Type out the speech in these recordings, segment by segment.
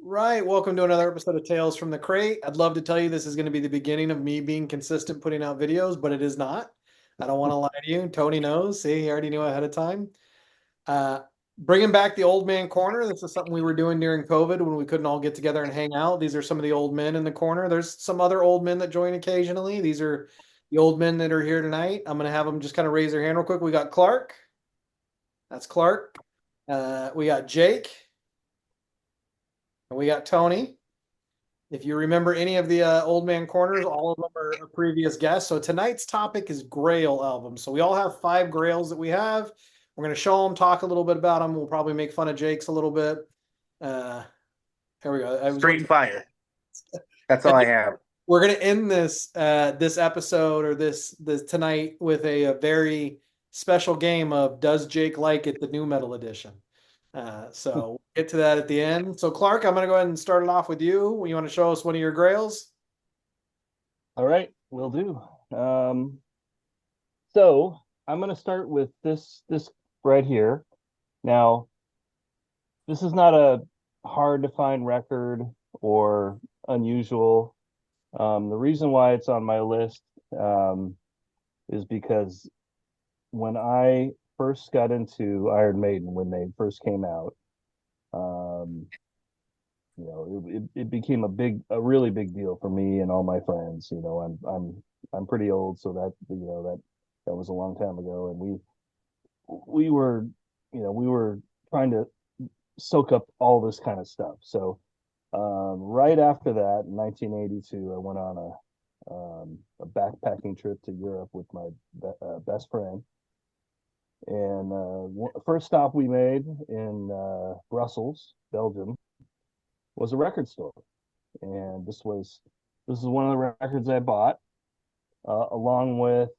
Right. Welcome to another episode of Tales from the Crate. I'd love to tell you this is going to be the beginning of me being consistent putting out videos, but it is not. I don't want to lie to you. Tony knows. See, he already knew ahead of time. Uh, Bringing back the old man corner. This is something we were doing during COVID when we couldn't all get together and hang out. These are some of the old men in the corner. There's some other old men that join occasionally. These are the old men that are here tonight. I'm going to have them just kind of raise their hand real quick. We got Clark. That's Clark. We got Jake. And we got Tony. If you remember any of the Old Man Corners, all of them are previous guests. So tonight's topic is Grail albums. So we all have 5 Grails that we have. We're going to show them, talk a little bit about them. We'll probably make fun of Jake's a little bit. Uh, Here we go. I was Straight looking. fire. That's all I have. We're going to end this episode or this tonight with a very special game of Does Jake Like It, the new metal edition. So we'll get to that at the end. So Clark, I'm going to go ahead and start it off with you. You want to show us one of your Grails? All right, will do. So I'm going to start with this right here. Now, this is not a hard to find record or unusual. The reason why it's on my list is because when I first got into Iron Maiden, when they first came out, um, it became a really big deal for me and all my friends. I'm pretty old, so that was a long time ago, and we were, we were trying to soak up all this kind of stuff. So right after that, in 1982, I went on a backpacking trip to Europe with my best friend. And first stop we made in Brussels, Belgium, was a record store, and this is one of the records I bought, along with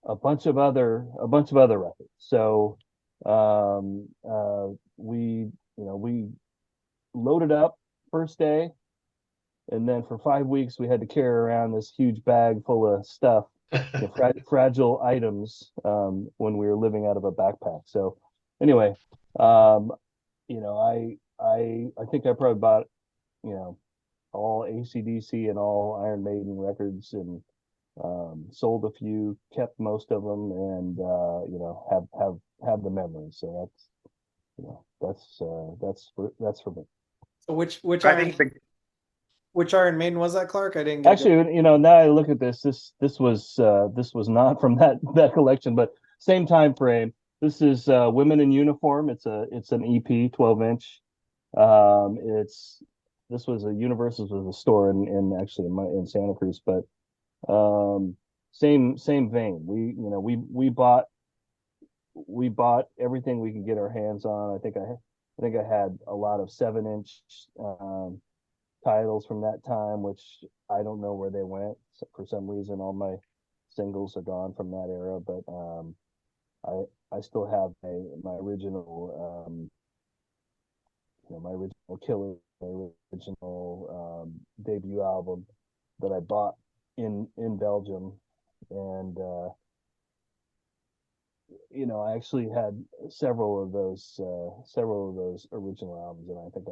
a bunch of other records. So we loaded up first day, and then for 5 weeks we had to carry around this huge bag full of stuff, fragile items, when we were living out of a backpack. So anyway, um, I think I probably bought, you know, all ACDC and all Iron Maiden records, and sold a few, kept most of them, and have the memories. So that's for me. So which I Iron think the which Iron Maiden was that, Clark? I didn't get a good. Actually, now I look at this was not from that collection, but same time frame. This is Women in Uniform. It's an EP, 12 inch. It's This was a Universal's, was a store in actually in Santa Cruz, but same vein. We bought everything we could get our hands on. I think I had a lot of 7 inch titles from that time, which I don't know where they went. So for some reason, all my singles are gone from that era, but I still have my original, my original Killer, my original debut album that I bought in Belgium, and I actually had several of those original albums, and I think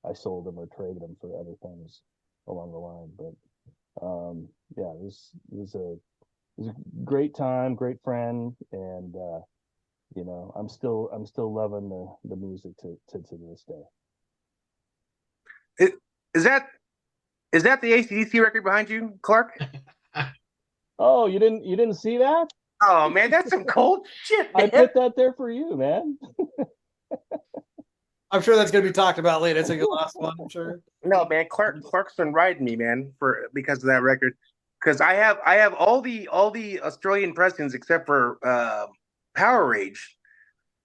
I sold them or traded them for other things along the line. But yeah, it was a great time, great friend, and I'm still loving the music to this day. it, is that is that the ACDC record behind you, Clark? Oh, you didn't see that? Oh man, that's some cold shit, I man. put that there for you, man. I'm sure that's going to be talked about later. It's a good last one, I'm sure. No, man, Clark's been riding me, man, for because of that record. Because I have all the Australian pressings except for Power Rage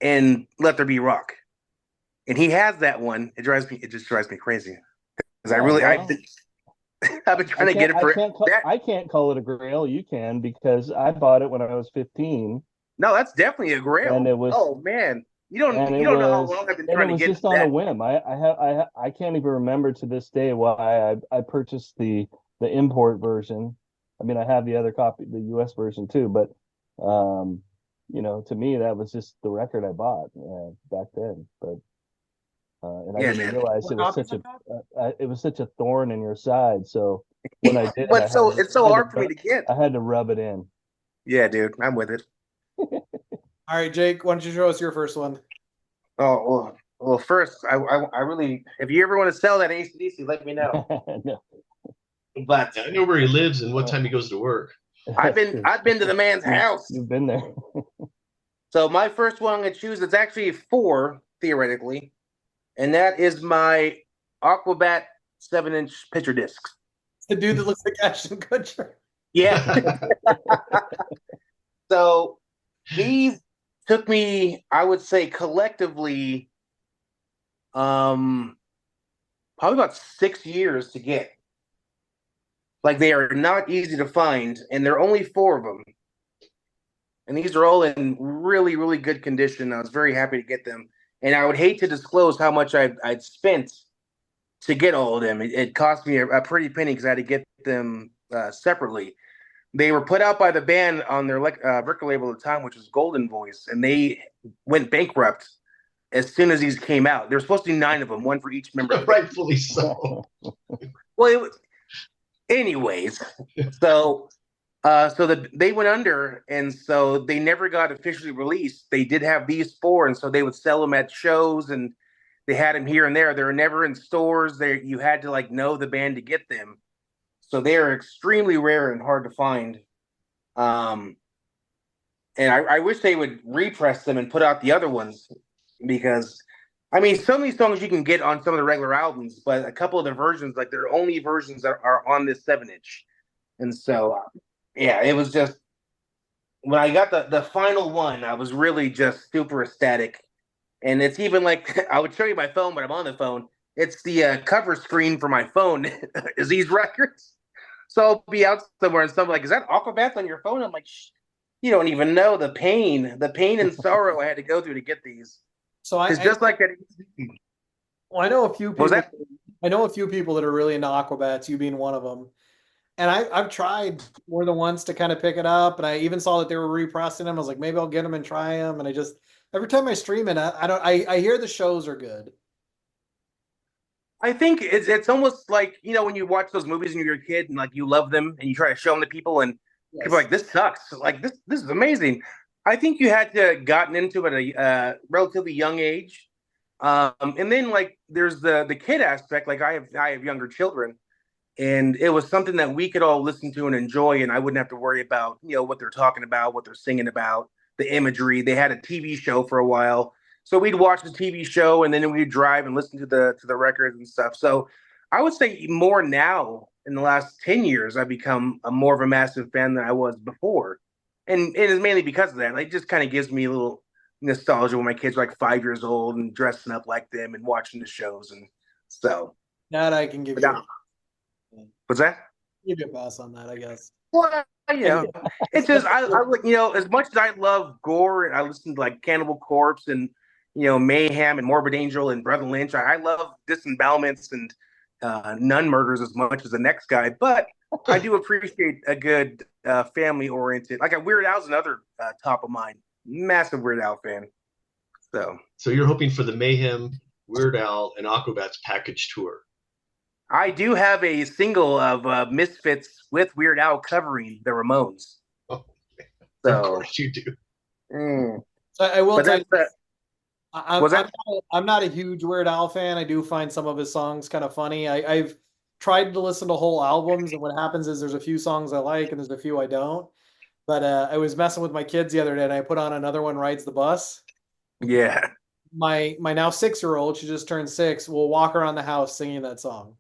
and Let There Be Rock, and he has that one. It just drives me crazy because Oh I've well, been I trying to get can't it I for can't call that. I can't call it a grail. You can, because I bought it when I was 15, No, that's definitely a and grail. it was Oh man, and you it don't know how was long I've been and it trying to was get just on a that. whim. I can't even remember to this day why I purchased the import version. I mean, I have the other copy, the US version too, but to me that was just the record I bought back then. But and I Yeah, didn't man. realize What copies of that? it was such a thorn in your side. So when I did, But so it's so hard for me to get. I had to rub it in. Yeah, dude, I'm with it. All right, Jake, why don't you show us your first one? Oh well. First, I really, if you ever want to sell that ACDC, let me know. No, But Yeah, I know where he lives and what time he goes to work. that's true. I've been to the man's house. You've been there. So my first one I'm gonna choose, it's actually four theoretically, and that is my Aquabat 7-inch picture discs. The dude that looks like Ashton Kutcher. Yeah. So these took me, I would say, collectively, probably about 6 years to get. Like, they are not easy to find, and there are only four of them. And these are all in really, really good condition. I was very happy to get them. And I would hate to disclose how much I'd spent to get all of them. It cost me a pretty penny because I had to get them separately. They were put out by the band on their record label at the time, which was Golden Voice, and they went bankrupt as soon as these came out. There were supposed to be 9 of them, one for each member. Rightfully so. Well, anyways, so they went under, and so they never got officially released. They did have these four, and so they would sell them at shows, and they had them here and there. They were never in stores. You had to know the band to get them. So they are extremely rare and hard to find. And I wish they would repress them and put out the other ones, because, I mean, some of these songs you can get on some of the regular albums, but a couple of the versions, they're only versions that are on this 7-inch. And so, yeah, it was just, when I got the final one, I was really just super ecstatic. And it's even I would show you my phone, but I'm on the phone. It's the cover screen for my phone is these records. So I'll be out somewhere and someone's like, "Is that Aquabats on your phone?" I'm like, "You don't even know the pain and sorrow I had to go through to get these." So It's just like that. well, I know a few What was people. that? I know a few people that are really into Aquabats, you being one of them. And I've tried more than once to kind of pick it up, and I even saw that they were repressing them. I was like, maybe I'll get them and try them. And I just, every time I stream it, I hear the shows are good. I think it's almost like, when you watch those movies when you're a kid and you love them and you try to show them to people, and people are like, "This sucks." This is amazing. I think you had to gotten into it at a relatively young age, and then there's the kid aspect. I have younger children, and it was something that we could all listen to and enjoy, and I wouldn't have to worry about what they're talking about, what they're singing about, the imagery. They had a TV show for a while. So we'd watch the TV show, and then we'd drive and listen to the records and stuff. So I would say more now, in the last 10 years, I've become more of a massive fan than I was before. And it is mainly because of that. It just kind of gives me a little nostalgia when my kids are 5 years old and dressing up like them and watching the shows. And so. That I can give you. What's that? Give you a pass on that, I guess. Well, it's just, as much as I love gore and I listen to Cannibal Corpse and, Mayhem and Morbid Angel and Brother Lynch. I love disembowelments and nun murders as much as the next guy, but I do appreciate a good family-oriented. A Weird Al's another top of mine. Massive Weird Al fan. So you're hoping for the Mayhem, Weird Al, and Aquabats package tour. I do have a single of Misfits with Weird Al covering the Ramones. Oh, so, of course you do. So I will tell you. I'm not a huge Weird Al fan. I do find some of his songs kind of funny. I've tried to listen to whole albums, and what happens is there's a few songs I like and there's a few I don't. But I was messing with my kids the other day, and I put on another one, Rides the Bus. Yeah. My now 6-year-old, she just turned 6, will walk around the house singing that song.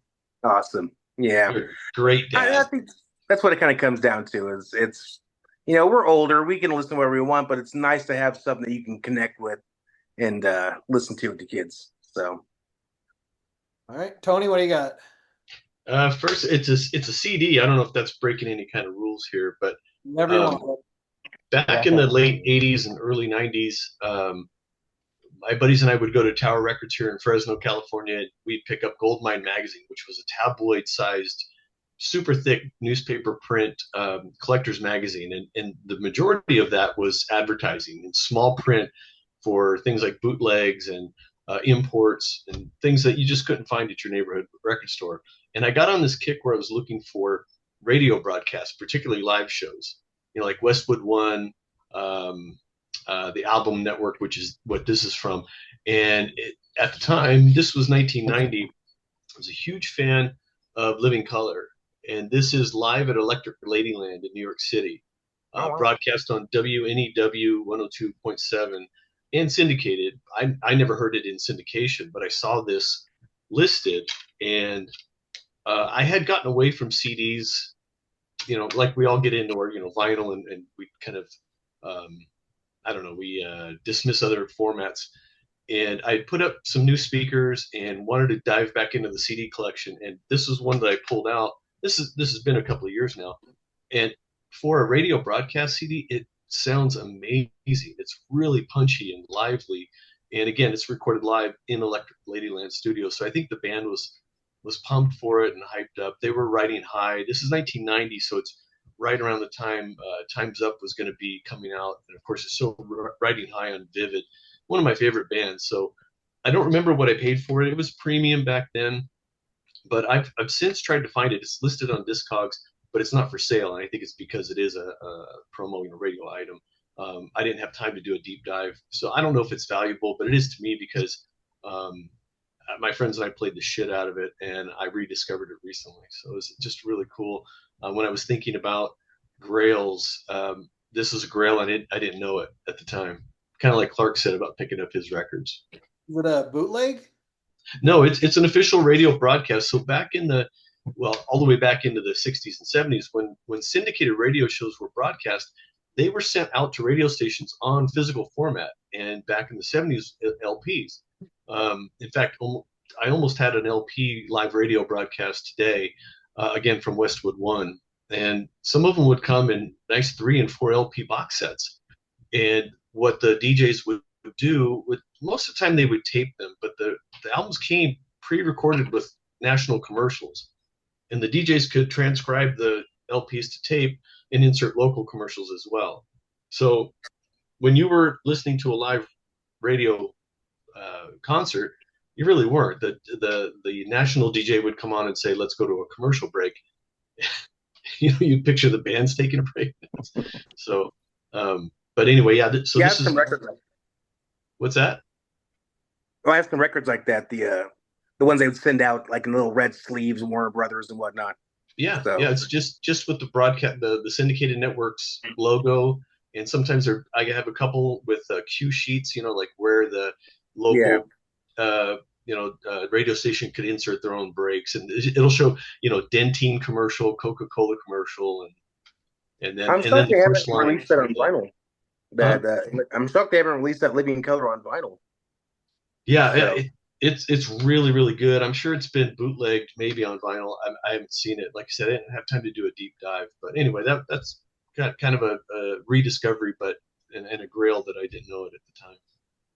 Awesome. Yeah. You're great dad. I think that's what it kind of comes down to. Is it's we're older, we can listen to whatever we want, but it's nice to have something that you can connect with and listen to with the kids. So, all right, Tony, what do you got? First, it's a CD. I don't know if that's breaking any kind of rules here, but back in the late '80s and early '90s, my buddies and I would go to Tower Records here in Fresno, California. We'd pick up Goldmine magazine, which was a tabloid-sized, super thick newspaper print collector's magazine, and the majority of that was advertising in small print for things like bootlegs and imports and things that you just couldn't find at your neighborhood record store. And I got on this kick where I was looking for radio broadcasts, particularly live shows, like Westwood One, the Album Network, which is what this is from. And at the time, this was 1990, I was a huge fan of Living Color. And this is live at Electric Ladyland in New York City, broadcast on WNEW 102.7 and syndicated. I never heard it in syndication, but I saw this listed, and I had gotten away from CDs, like we all get into our, vinyl, and we kind of, I don't know, we dismiss other formats. And I put up some new speakers and wanted to dive back into the CD collection. And this is one that I pulled out. This has been a couple of years now. And for a radio broadcast CD, it sounds amazing. It's really punchy and lively. And again, it's recorded live in Electric Ladyland Studio. So I think the band was pumped for it and hyped up. They were riding high. This is 1990, so it's right around the time Time's Up was going to be coming out. And of course, it's so riding high on Vivid, one of my favorite bands. So I don't remember what I paid for it. It was premium back then, but I've since tried to find it. It's listed on Discogs, but it's not for sale. And I think it's because it is a promo, radio item. I didn't have time to do a deep dive, so I don't know if it's valuable, but it is to me because my friends and I played the shit out of it, and I rediscovered it recently. So it was just really cool. When I was thinking about Grails, this is a Grail, and I didn't know it at the time. Kind of like Clark said about picking up his records. Is it a bootleg? No, it's an official radio broadcast. So back in all the way back into the 60s and 70s, when syndicated radio shows were broadcast, they were sent out to radio stations on physical format. And back in the 70s, LPs. In fact, I almost had an LP live radio broadcast today, again from Westwood One. And some of them would come in nice 3 and 4 LP box sets. And what the DJs would do, most of the time they would tape them, but the albums came pre-recorded with national commercials. And the DJs could transcribe the LPs to tape and insert local commercials as well. So when you were listening to a live radio concert, you really weren't. The national DJ would come on and say, "Let's go to a commercial break." You picture the band's taking a break. So, but anyway, yeah. So Yeah, this is some records. What's that? Oh, I have some records like that. The ones they would send out like in little red sleeves, Warner Brothers and whatnot. Yeah, So- yeah. It's just with the broadcast, the syndicated networks logo, and sometimes I have a couple with cue sheets. Like where the local, radio station could insert their own breaks, and it'll show, Dentine commercial, Coca-Cola commercial, and then I'm and then shocked the they haven't first line. released that on vinyl. I'm shocked they haven't released that Living Color on vinyl. Yeah, So- it's really, really good. I'm sure it's been bootlegged maybe on vinyl. I haven't seen it. Like I said, I didn't have time to do a deep dive. But anyway, that's got kind of a rediscovery, and a Grail that I didn't know it at the time.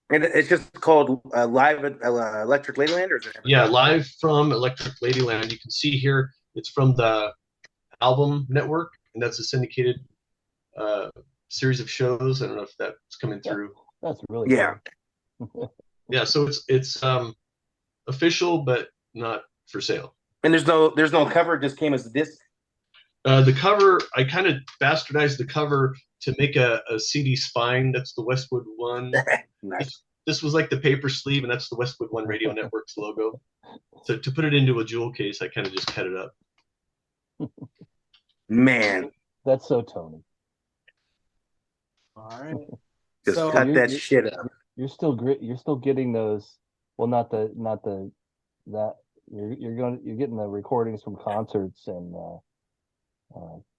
And it's just called Live at Electric Ladyland, or is it? Yeah, live from Electric Ladyland. You can see here it's from the Album Network, and that's a syndicated series of shows. I don't know if that's coming through. That's really Yeah. cool. Yeah, so it's official, but not for sale. And there's no cover. It just came as a disc. The cover, I kind of bastardized the cover to make a CD spine. That's the Westwood One. Nice. This was like the paper sleeve, and that's the Westwood One Radio Network's logo. So to put it into a jewel case, I kind of just cut it up. Man, That's so Tony. All right. just So- cut that You- shit up. You're still getting those. Well, not that you're getting the recordings from concerts and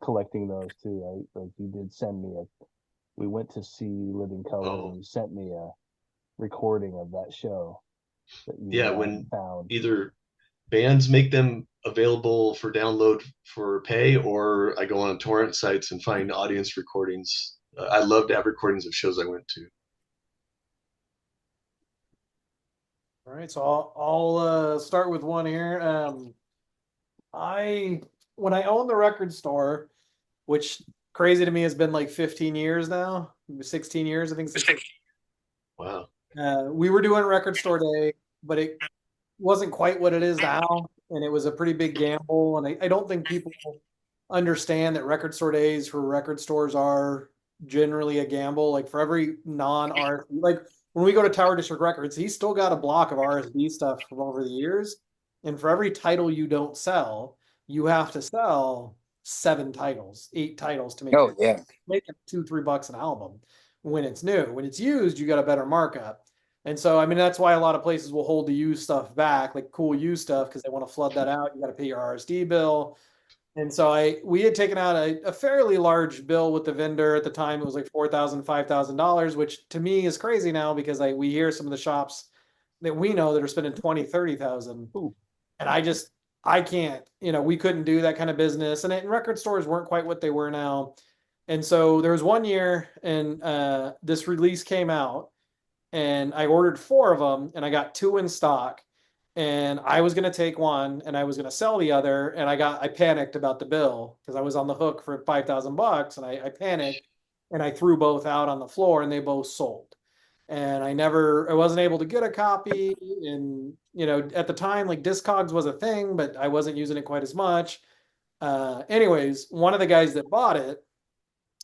collecting those too. Like you did send me we went to see Living Color, Oh. and you sent me a recording of that show that you Yeah, when found. Either bands make them available for download for pay, or I go on torrent sites and find audience recordings. I love to have recordings of shows I went to. All right, so I'll start with one here. When I owned the record store, which crazy to me has been like 15 years now, 16 years, I think. 16. Wow. We were doing record store day, but it wasn't quite what it is now, and it was a pretty big gamble. And I don't think people understand that record store days for record stores are generally a gamble. Like for every non-RSD, like when we go to Tower District Records, he's still got a block of RSD stuff from over the years. And for every title you don't sell, you have to sell 7 titles, 8 titles to make Oh yeah. making $2-3 an album when it's new. When it's used, you got a better markup. And so, I mean, that's why a lot of places will hold the used stuff back, like cool used stuff, because they want to flood that out. You got to pay your RSD bill. And so we had taken out a fairly large bill with the vendor at the time. It was like $4,000, $5,000, which to me is crazy now because we hear some of the shops that we know that are spending 20, 30,000. And I can't, we couldn't do that kind of business. And record stores weren't quite what they were now. And so there was one year and this release came out and I ordered 4 of them and I got 2 in stock and I was going to take one and I was going to sell the other. And I panicked about the bill because I was on the hook for $5,000 and I panicked and I threw both out on the floor and they both sold. And I wasn't able to get a copy. And, at the time, like Discogs was a thing, but I wasn't using it quite as much. Anyways, one of the guys that bought it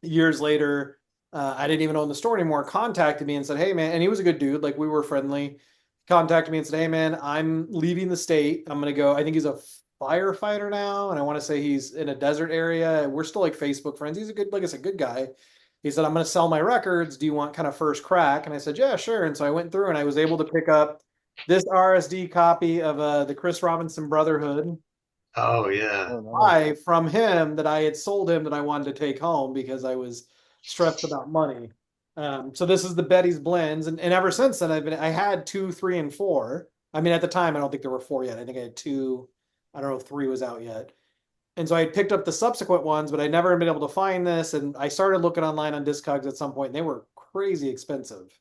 years later, I didn't even own the store anymore, contacted me and said, hey, man, and he was a good dude. Like we were friendly. Contacted me and said, hey, man, I'm leaving the state. I'm going to go. I think he's a firefighter now. And I want to say he's in a desert area. We're still like Facebook friends. He's a good, like I said, good guy. He said, I'm going to sell my records. Do you want kind of first crack? And I said, yeah, sure. And so I went through and I was able to pick up this RSD copy of the Chris Robinson Brotherhood. Oh yeah. From him that I had sold him that I wanted to take home because I was stressed about money. So this is the Betty's blends, and ever since then I had 2, 3, and 4. I mean, at the time I don't think there were 4 yet. I think I had 2. I don't know if 3 was out yet. And so I picked up the subsequent ones, but I never been able to find this. And I started looking online on Discogs at some point, and they were crazy expensive.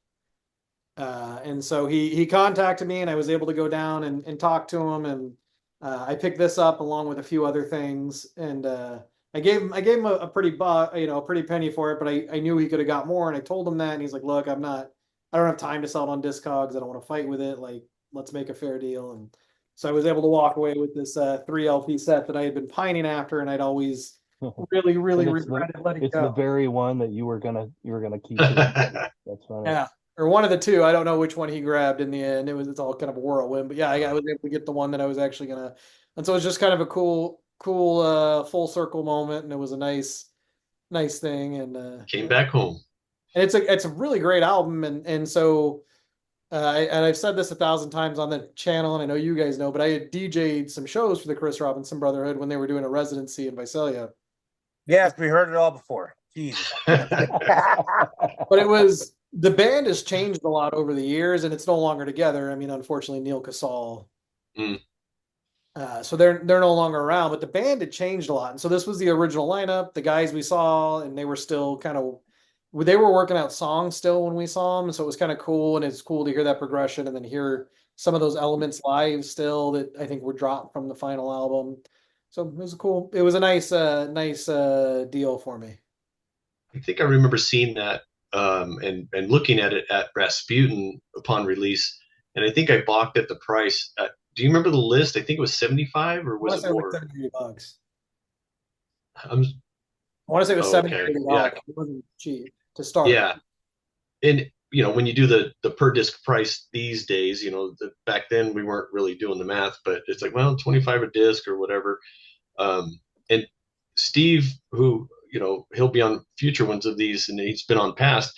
And so he contacted me, and I was able to go down and talk to him, and I picked this up along with a few other things, and I gave him a pretty a pretty penny for it, but I knew he could have got more, and I told him that, and he's like, look, I don't have time to sell it on Discogs. I don't want to fight with it. Like, let's make a fair deal. And so I was able to walk away with this 3 LP set that I had been pining after, and I'd always really, really regretted letting It's go. the very one that you were gonna keep. That's funny. Yeah. Or one of the 2. I don't know which one he grabbed in the end. It's all kind of a whirlwind. But yeah, I was able to get the one that I was actually gonna. And so it was just kind of a cool full circle moment, and it was a nice thing. And came back home. And it's a really great album, and so and I've said this 1,000 times on the channel, and I know you guys know, but I had DJ'd some shows for the Chris Robinson Brotherhood when they were doing a residency in Visalia. Yes, we heard it all before. Jesus. But the band has changed a lot over the years, and it's no longer together. I mean, unfortunately, Neil Casal. So they're no longer around, but the band had changed a lot. And so this was the original lineup, the guys we saw, and they were still they were working out songs still when we saw them. And so it was kind of cool, and it's cool to hear that progression and then hear some of those elements live still that I think were dropped from the final album. So it was cool. It was a nice deal for me. I think I remember seeing that and looking at it at Rasputin upon release, and I think I balked at the price. Do you remember the list? I think it was 75, or was it more? Like $70. I want to say it was $70. Okay. Yeah. It wasn't cheap to start. Yeah, and when you do the per disc price these days, back then we weren't really doing the math, but it's like, well, 25 a disc or whatever. And Steve, who he'll be on future ones of these, and he's been on past.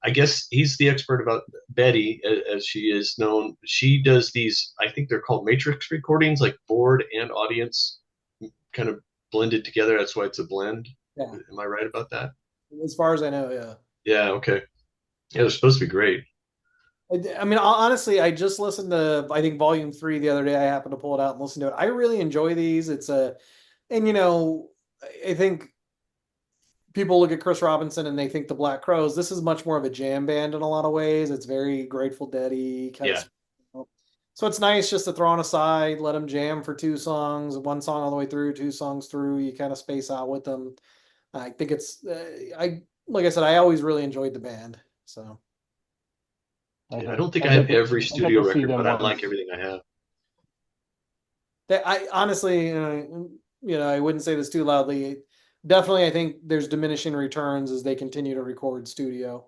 I guess he's the expert about Betty, as she is known. She does these, I think they're called matrix recordings, like board and audience kind of blended together. That's why it's a blend. Yeah. Am I right about that? As far as I know, yeah. Yeah, okay. Yeah, they're supposed to be great. I mean, honestly, I just listened to, I think, Volume 3 the other day. I happened to pull it out and listen to it. I really enjoy these. I think people look at Chris Robinson and they think the Black Crowes. This is much more of a jam band in a lot of ways. It's very Grateful Dead-y kind of. So it's nice just to throw on a side, let them jam for 2 songs, 1 song all the way through, 2 songs through. You kind of space out with them. I think it's, like I said, I always really enjoyed the band. So. I don't think I have every studio record, but I like everything I have. I honestly, I wouldn't say this too loudly. Definitely, I think there's diminishing returns as they continue to record studio.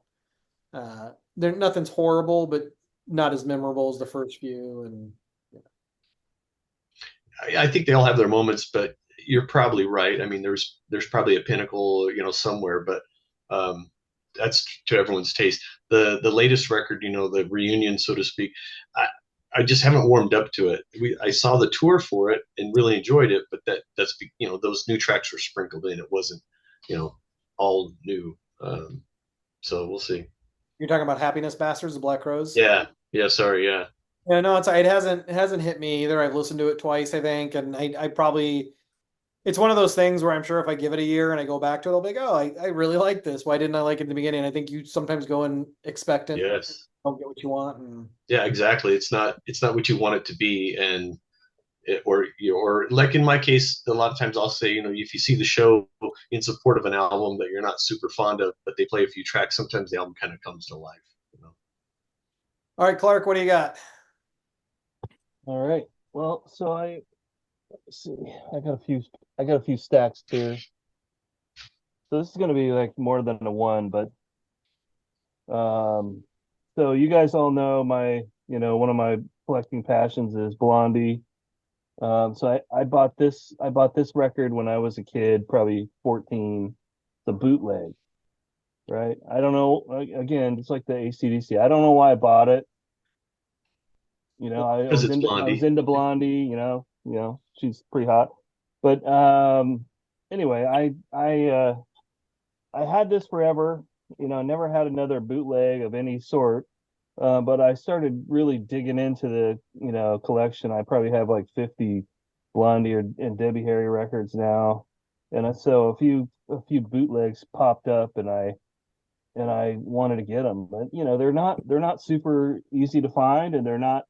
Nothing's horrible, but not as memorable as the first few. And I think they all have their moments, but you're probably right. I mean, there's probably a pinnacle, somewhere, but that's to everyone's taste. The latest record, the reunion, so to speak, I just haven't warmed up to it. I saw the tour for it and really enjoyed it, but that's those new tracks were sprinkled in. It wasn't all new. So we'll see. You're talking about Happiness Bastards, the Black Crowes? Yeah. Sorry. Yeah. Yeah, no, it hasn't hit me either. I've listened to it twice, I think, and I probably, it's one of those things where I'm sure if I give it a year and I go back to it, I'll be like, oh, I really like this. Why didn't I like it in the beginning? I think you sometimes go in expectant. Yes. Don't get what you want. And... Yeah, exactly. It's not what you want it to be, and or like in my case, a lot of times I'll say, if you see the show in support of an album that you're not super fond of, but they play a few tracks, sometimes the album kind of comes to life. All right, Clark, what do you got? All right. Well, so let's see. I got a few stacks here. So this is going to be like more than a one, but so you guys all know one of my collecting passions is Blondie. So I bought this record when I was a kid, probably 14. It's a bootleg, right? I don't know. Again, it's like the ACDC. I don't know why I bought it. I was into Blondie. She's pretty hot. But anyway, I had this forever. Never had another bootleg of any sort. But I started really digging into the collection. I probably have like 50 Blondie and Debbie Harry records now, and so a few bootlegs popped up, and I wanted to get them, but they're not super easy to find, and they're not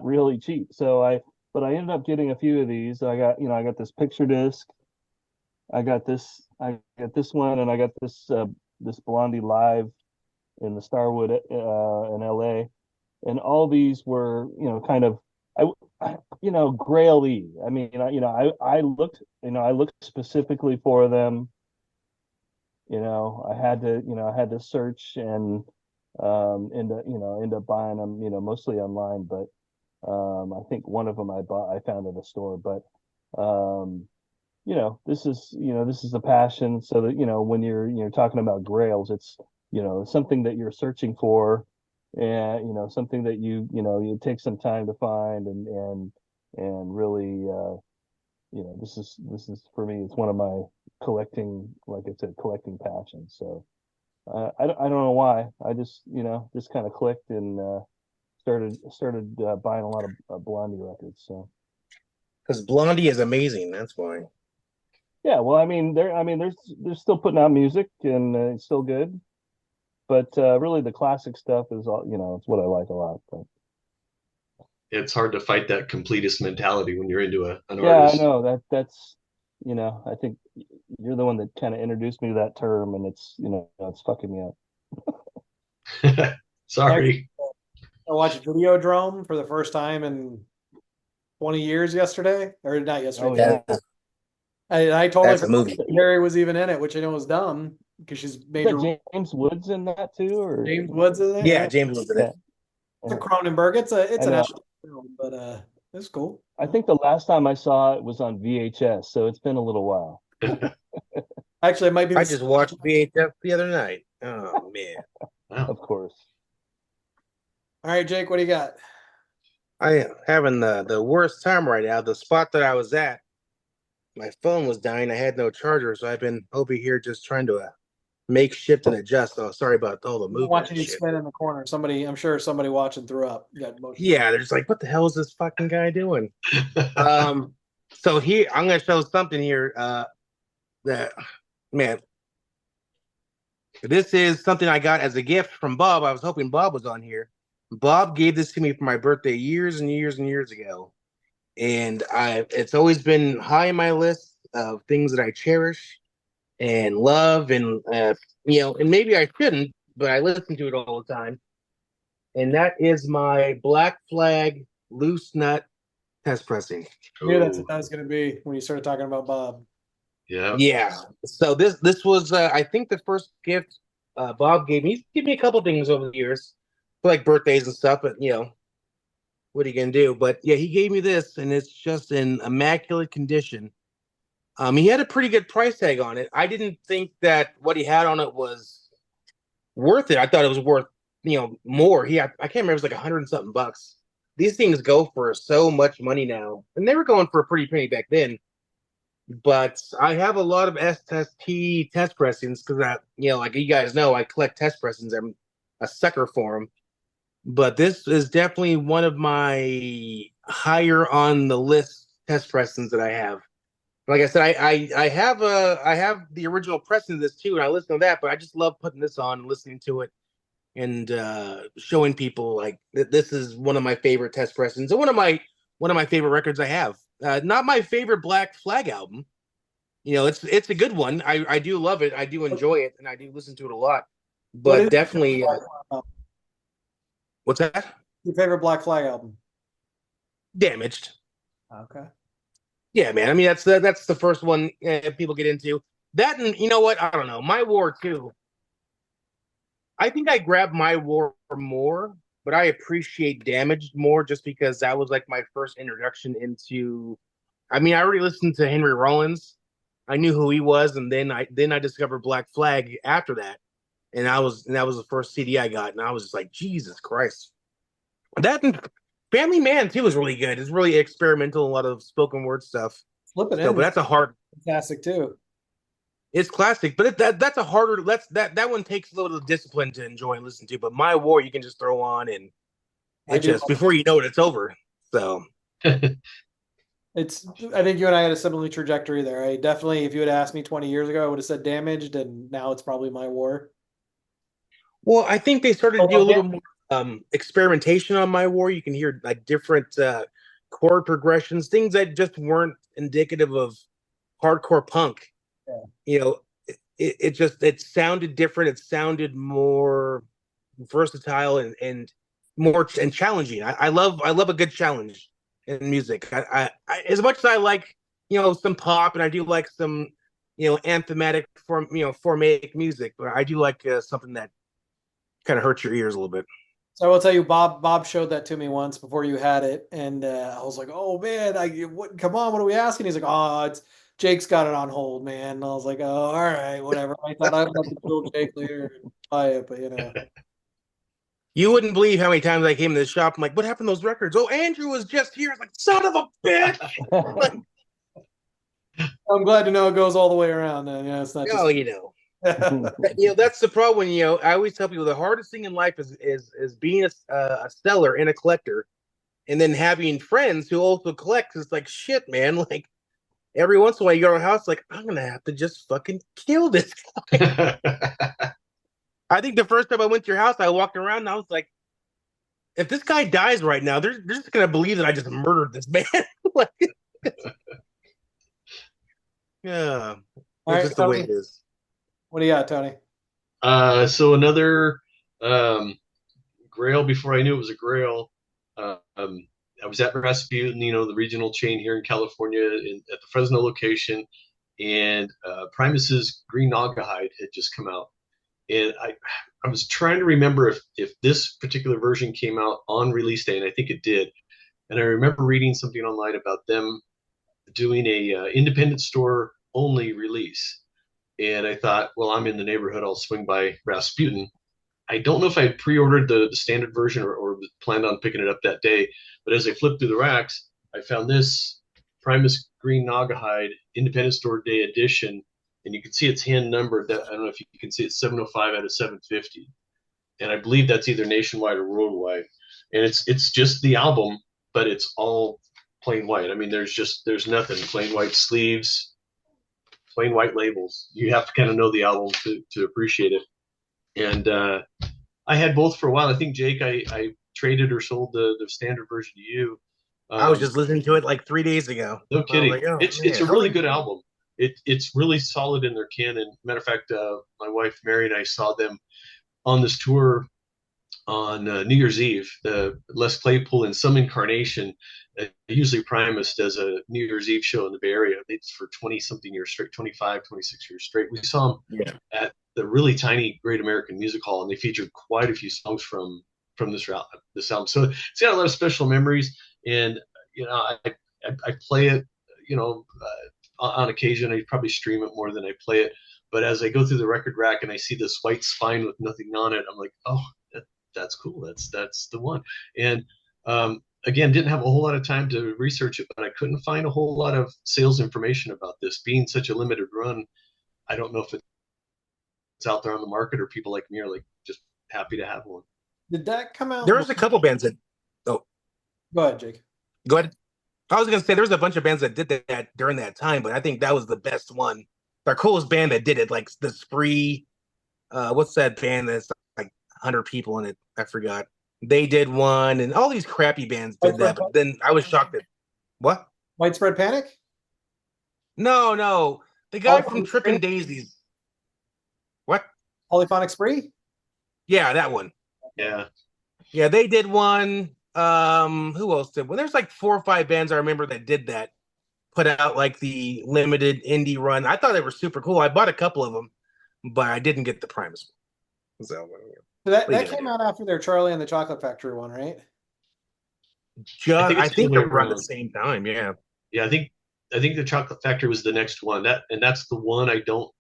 really cheap. But I ended up getting a few of these. I got this picture disc. I got this one, and I got this Blondie live in the Starwood in LA, and all these were kind of Grail-y. I mean, I looked specifically for them. I had to search and end up buying them, mostly online, but I think one of them I found at a store. But this is a passion. So that when you're talking about Grails, it's something that you're searching for, and something that you take some time to find, and really this is for me, it's one of my collecting, like I said, collecting passions. So I don't know why. I just kind of clicked and started buying a lot of Blondie records. So because Blondie is amazing, that's why. Yeah, well, I mean, they're still putting out music, and it's still good. But really, the classic stuff is all, it's what I like a lot. But it's hard to fight that completist mentality when you're into an yeah, artist. I know that's I think you're the one that kind of introduced me to that term, and it's it's fucking me up. Sorry. I watched Videodrome for the first time in 20 years yesterday, or not yesterday. Oh, yeah. I totally That's a movie. Harry was even in it, which I know was dumb because she's major. James Woods in that too, or James Woods in it? Yeah, James Woods in it. It's a Cronenberg. It's an actual film, but it's cool. I think the last time I saw it was on VHS, so it's been a little while. Actually, it might be. I just watched VHS the other night. Oh man! Wow. Of course. All right, Jake, what do you got? I am having the worst time right now. The spot that I was at, my phone was dying. I had no charger, so I've been over here just trying to make shift and adjust. Oh, sorry about all the movement. Watching you spin in the corner. I'm sure somebody watching threw up. Yeah, they're just like, what the hell is this fucking guy doing? So here, I'm going to show something here. That, man, this is something I got as a gift from Bob. I was hoping Bob was on here. Bob gave this to me for my birthday years and years and years ago. And it's always been high on my list of things that I cherish and love, and and maybe I shouldn't, but I listen to it all the time. and that is my Black Flag loose nut test pressing. I knew that's Ooh, what that was going to be when you started talking about Bob. yeah. Yeah. So this was I think the first gift Bob gave me. He's given me a couple things over the years, for like birthdays and stuff. But what are you gonna do? But yeah, he gave me this, and it's just in immaculate condition. He had a pretty good price tag on it. I didn't think that what he had on it was worth it. I thought it was worth more. I can't remember. It was like 100 and something bucks. These things go for so much money now, and they were going for a pretty penny back then. But I have a lot of SST test pressings because like you guys know, I collect test pressings. I'm a sucker for them. But this is definitely one of my higher on the list test pressings that I have. Like I said, I have the original pressing of this too, and I listen to that. But I just love putting this on, and listening to it, and showing people like this is one of my favorite test pressings and one of my favorite records I have. Not my favorite Black Flag album. It's a good one. I do love it. I do enjoy it, and I do listen to it a lot. What is But definitely, what's that? your favorite Black Flag album? Damaged. Okay. Yeah, man. I mean, that's the first one people get into. That, and you know what? I don't know. My War too. I think I grabbed My War more, but I appreciate Damaged more just because that was like my first introduction into. I mean, I already listened to Henry Rollins. I knew who he was, and then I discovered Black Flag after that, and that was the first CD I got, and I was just like, Jesus Christ. That and Family Man too is really good. It's really experimental, a lot of spoken word stuff. Flipping So, in. but that's a hard. Fantastic too. It's classic, but that's a harder. That one takes a little discipline to enjoy and listen to. But My War, you can just throw on, and I it do. just before you know it, it's over. So. I think you and I had a similar trajectory there. I definitely, if you had asked me 20 years ago, I would have said Damaged, and now it's probably My War. Well, I think they started to do a little more experimentation on My War. You can hear like different chord progressions, things that just weren't indicative of hardcore punk. Yeah. It sounded different. It sounded more versatile and more and challenging. I love a good challenge in music. I as much as I like some pop, and I do like some anthematic formaic music, but I do like something that kind of hurts your ears a little bit. So I will tell you, Bob showed that to me once before you had it, and I was like, "Oh man, come on, what are we asking?" He's like, "Oh, it's Jake's got it on hold, man." And I was like, "Oh, all right, whatever." I thought I'd have to kill Jake later and buy it, but. You wouldn't believe how many times I came to the shop. I'm like, "What happened to those records?" "Oh, Andrew was just here." I was like, "Son of a bitch!" I'm glad to know it goes all the way around. Then, it's not just. That's the problem. I always tell people the hardest thing in life is being a seller and a collector, and then having friends who also collect. It's like shit, man. Like every once in a while, you go to a house, like I'm gonna have to just fucking kill this guy. I think the first time I went to your house, I walked around and I was like, if this guy dies right now, they're just gonna believe that I just murdered this man. Like, yeah, it's just the way it is. What do you got, Tony? So another Grail before I knew it was a Grail. I was at Rasputin, the regional chain here in California at the Fresno location, and Primus's Green Nagahide had just come out. And I was trying to remember if this particular version came out on release day, and I think it did. And I remember reading something online about them doing a independent store only release. And I thought, well, I'm in the neighborhood, I'll swing by Rasputin. I don't know if I had pre-ordered the standard version or planned on picking it up that day, but as I flipped through the racks, I found this Primus Green Nagahide Independent Store Day Edition, and you can see it's hand numbered. I don't know if you can see it's 705 out of 750, and I believe that's either nationwide or worldwide. And it's just the album, but it's all plain white. I mean, there's nothing. Plain white sleeves, plain white labels. You have to kind of know the album to appreciate it. And I had both for a while. I think Jake, I traded or sold the standard version to you. I was just listening to it like 3 days ago. No kidding. Like, oh, it's a really good album. It's really solid in their canon. Matter of fact, my wife Mary and I saw them on this tour on New Year's Eve. The Les Claypool in some incarnation, usually Primus does a New Year's Eve show in the Bay Area. It's for 20 something years straight, 25, 26 years straight. We saw them at the really tiny Great American Music Hall, and they featured quite a few songs from this album. So it's got a lot of special memories, and I play it, on occasion. I probably stream it more than I play it. But as I go through the record rack and I see this white spine with nothing on it, I'm like, oh, that's cool. That's the one. And again, didn't have a whole lot of time to research it, but I couldn't find a whole lot of sales information about this. Being such a limited run, I don't know if it's out there on the market or people like me are like just happy to have one. Did that come out? There was a couple bands that. Oh, go ahead, Jake. Go ahead. I was gonna say there was a bunch of bands that did that during that time, but I think that was the best one. The coolest band that did it, like the Spree. What's that band that's like 100 people in it? I forgot. They did one, and all these crappy bands did that. But then I was shocked at what? Widespread Panic? No, the guy from Trippin' Daisies. What? Polyphonic Spree? Yeah, that one. Yeah, they did one. Who else did? Well, there's like 4 or 5 bands I remember that did that. Put out like the limited indie run. I thought they were super cool. I bought a couple of them, but I didn't get the Primus one. So that came out after their Charlie and the Chocolate Factory one, right? I think they were around the same time. Yeah. I think the Chocolate Factory was the next one. That's the one I don't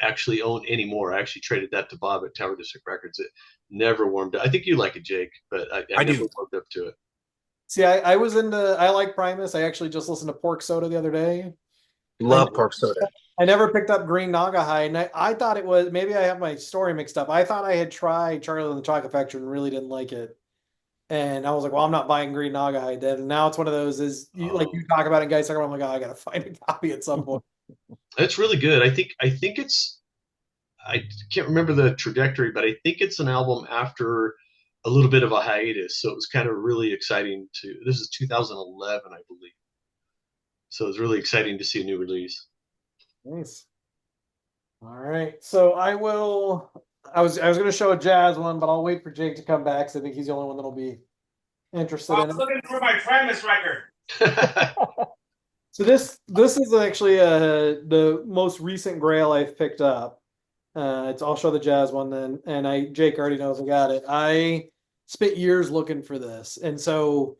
actually own anymore. I actually traded that to Bob at Tower District Records. It never warmed up. I think you like it, Jake, but I never warmed up to it. See, I like Primus. I actually just listened to Pork Soda the other day. Love Pork Soda. I never picked up Green Nagahide, and I thought it was, maybe I have my story mixed up. I thought I had tried Charlie and the Chocolate Factory and really didn't like it. And I was like, well, I'm not buying Green Nagahide then. And now it's one of those like you talk about it, guys talk about it, I'm like, oh, I gotta find a copy at some point. It's really good. I think it's, I can't remember the trajectory, but I think it's an album after a little bit of a hiatus. So it was kind of really exciting this is 2011, I believe. So it's really exciting to see a new release. Nice. All right. So I was going to show a jazz one, but I'll wait for Jake to come back because I think he's the only one that'll be interested in it. I was looking for my Primus record. So this is actually the most recent Grail I've picked up. I'll show the jazz one then, and Jake already knows I got it. I spent years looking for this, and so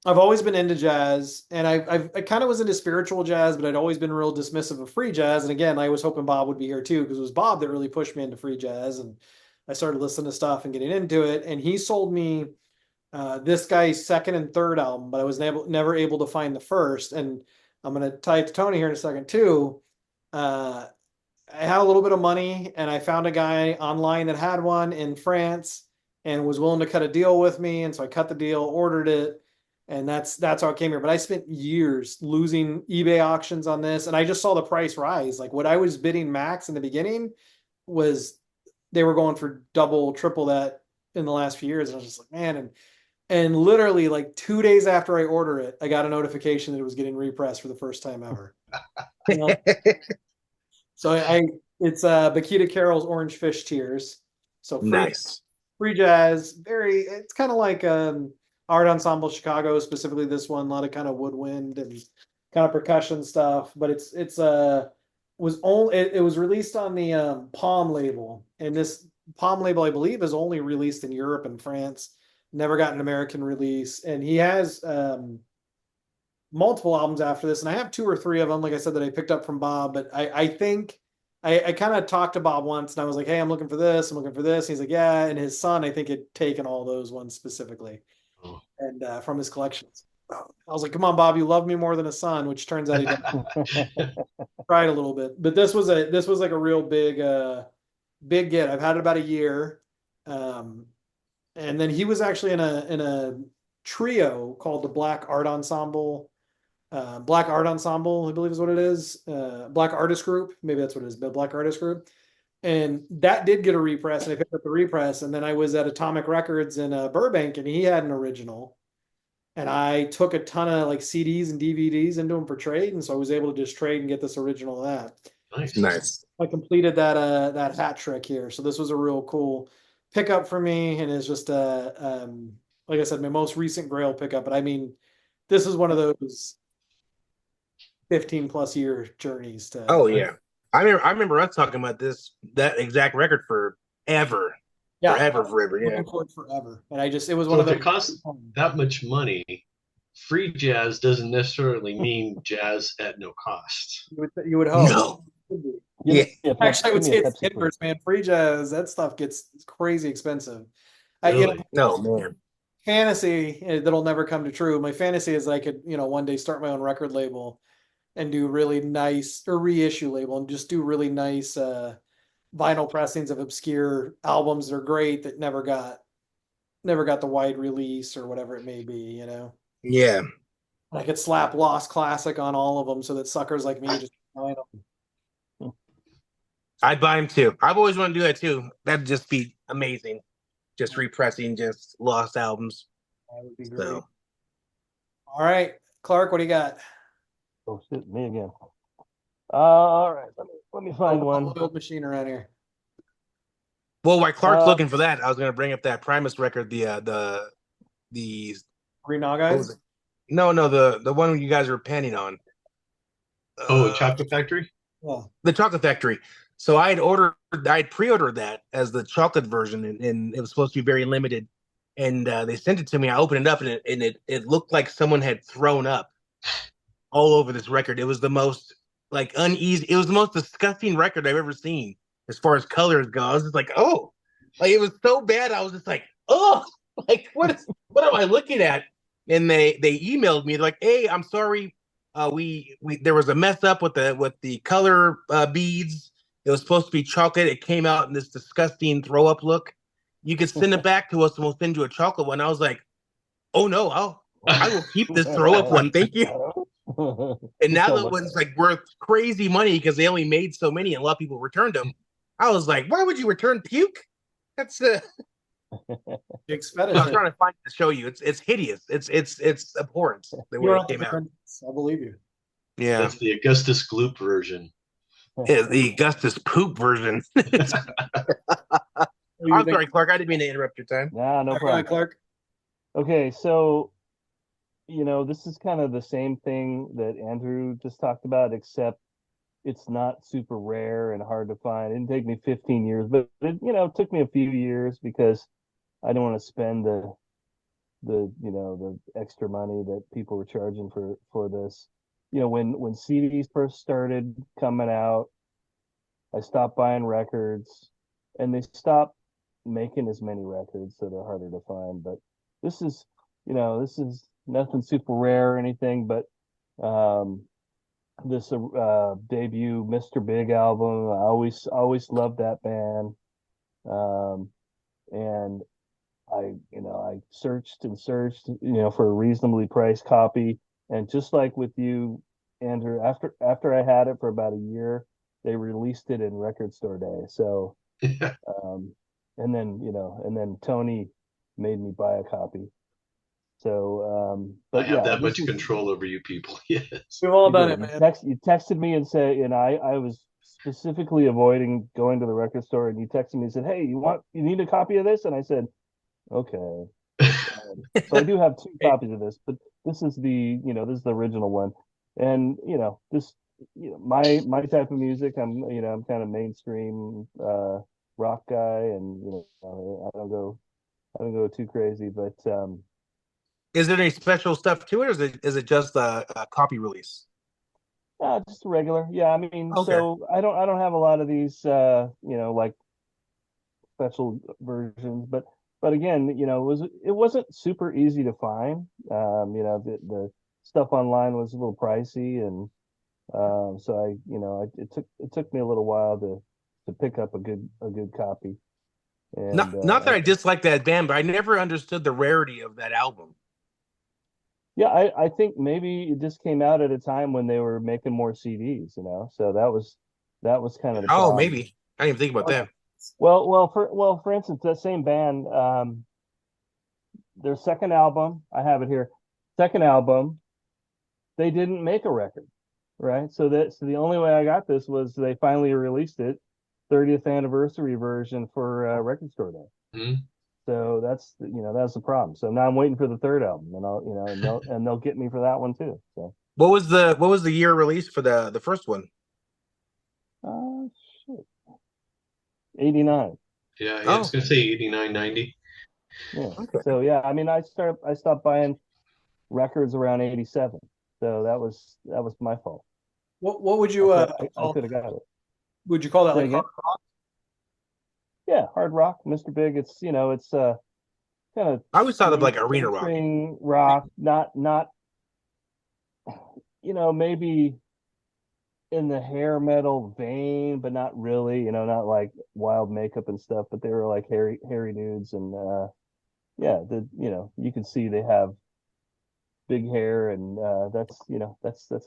I've always been into jazz, and I kind of was into spiritual jazz, but I'd always been real dismissive of free jazz. And again, I was hoping Bob would be here too, because it was Bob that really pushed me into free jazz, and I started listening to stuff and getting into it. And he sold me this guy's second and third album, but I was never able to find the first. And I'm going to tie it to Tony here in a second too. I had a little bit of money, and I found a guy online that had one in France and was willing to cut a deal with me. And so I cut the deal, ordered it, and that's how it came here. But I spent years losing eBay auctions on this, and I just saw the price rise. Like what I was bidding max in the beginning was they were going for double, triple that in the last few years. And I was just like, man, and literally like 2 days after I order it, I got a notification that it was getting repressed for the first time ever. So it's Bakita Carroll's Orange Fish Tears. So free jazz, it's kind of like Art Ensemble Chicago, specifically this one, a lot of kind of woodwind and kind of percussion stuff. But it was released on the Palm label, and this Palm label, I believe, is only released in Europe and France. Never got an American release, and he has multiple albums after this, and I have 2 or 3 of them, like I said, that I picked up from Bob. But I think I kind of talked to Bob once, and I was like, hey, I'm looking for this, I'm looking for this. He's like, yeah, and his son, I think, had taken all those ones specifically, and from his collections. I was like, come on, Bob, you love me more than a son, which turns out he didn't. Tried a little bit, but this was like a real big get. I've had it about a year, and then he was actually in a trio called the Black Art Ensemble. Black Art Ensemble, I believe is what it is. Black Artist Group, maybe that's what it is, but Black Artist Group. And that did get a repress, and I picked up the repress. And then I was at Atomic Records in Burbank, and he had an original. And I took a ton of like CDs and DVDs into him for trade, and so I was able to just trade and get this original of that. Nice. I completed that hat trick here, so this was a real cool pickup for me, and is just like I said, my most recent Grail pickup. But I mean, this is one of those 15 plus year journeys to. Oh yeah, I remember us talking about that exact record forever, Yeah, forever. Yeah, looking forward forever. And it was one So of if it those. costs that much money, free jazz doesn't necessarily mean jazz at no cost. You would hope. no, Give yeah, me a Actually, I would give me say a it's Pepsi, please. inverse, man. Free jazz, that stuff gets crazy expensive. Really? no man. Fantasy that'll never come to true. My fantasy is I could, one day start my own record label and do really nice, or reissue label, and just do really nice vinyl pressings of obscure albums that are great that never got the wide release or whatever it may be. Yeah, I could slap Lost Classic on all of them so that suckers like me just find them. I'd buy him too. I've always wanted to do that too. That'd just be amazing. Just repressing just lost albums. That would be great. So All right, Clark, what do you got? Oh shit, me again. All right, let me find one. Old machine around here. well, while Clark's looking for that, I was gonna bring up that Primus record, the Three Nog what Eyes? was it? No, the one you guys were panning on. Oh, Chocolate Factory? Yeah. The Chocolate Factory. So I had pre-ordered that as the chocolate version, and it was supposed to be very limited. And they sent it to me. I opened it up, and it looked like someone had thrown up all over this record. It was the most uneasy. It was the most disgusting record I've ever seen as far as colors go. I was just like, oh, like it was so bad. I was just like, oh, like what am I looking at? And they emailed me like, hey, I'm sorry. We there was a mess up with the color beads. It was supposed to be chocolate. It came out in this disgusting throw up look. You could send it back to us and we'll send you a chocolate one. I was like, oh no, I will keep this throw up one. Thank you. And now that one's like worth crazy money because they only made so many and a lot of people returned them. I was like, why would you return puke? That's Jake's I'm fetish. trying to find it to show you. It's hideous. It's abhorrent the way it came out. I believe you. Yeah. That's the Augustus Gloop version. The Augustus poop version. I'm sorry, Clark. I didn't mean to interrupt your time. Nah, no problem. Clark. Okay, so this is kind of the same thing that Andrew just talked about, except it's not super rare and hard to find. It didn't take me 15 years, but it took me a few years because I didn't want to spend the extra money that people were charging for this. When CDs first started coming out, I stopped buying records, and they stopped making as many records, so they're harder to find. But this is nothing super rare or anything, but this debut Mr. Big album, I always loved that band, and I searched and searched for a reasonably priced copy, and just like with you, Andrew, after I had it for about a year, they released it in Record Store Day. So and then Tony made me buy a copy. So but I have yeah, that much control over you people. Yes. We've all done it, man. You texted me and said, I was specifically avoiding going to the record store, and you texted me and said, hey, you need a copy of this? And I said, okay. So I do have two copies of this, but this is the original one. And my type of music, I'm kind of mainstream rock guy, and I don't go too crazy, but Is there any special stuff to it, or is it just a copy release? just regular. Yeah, I mean, Okay. so I don't have a lot of these like special versions, but again, it wasn't super easy to find. The stuff online was a little pricey, and so it took me a little while to pick up a good copy. And Not that I dislike that band, but I never understood the rarity of that album. Yeah, I think maybe it just came out at a time when they were making more CDs, so that was kind of the problem. Maybe I didn't even think about that. For instance, that same band, their second album, I have it here. Second album, they didn't make a record, right? So the only way I got this was they finally released it, 30th anniversary version for Record Store Day. Mhm. So that's that's the problem. So now I'm waiting for the third album, and they'll get me for that one too. So What was the year release for the first one? uh shit. 89. Yeah, I was Oh, gonna say 89, 90. Yeah. okay. So yeah, I mean, I stopped buying records around 87. So that was my fault. What would I you could I call could have got it. would you call that Say like hard again? rock? Yeah, hard rock, Mr. Big. It's kind of I always thought of like arena rock. string rock, not maybe in the hair metal vein, but not really, not like wild makeup and stuff, but they were like hairy dudes and yeah, you can see they have big hair and that's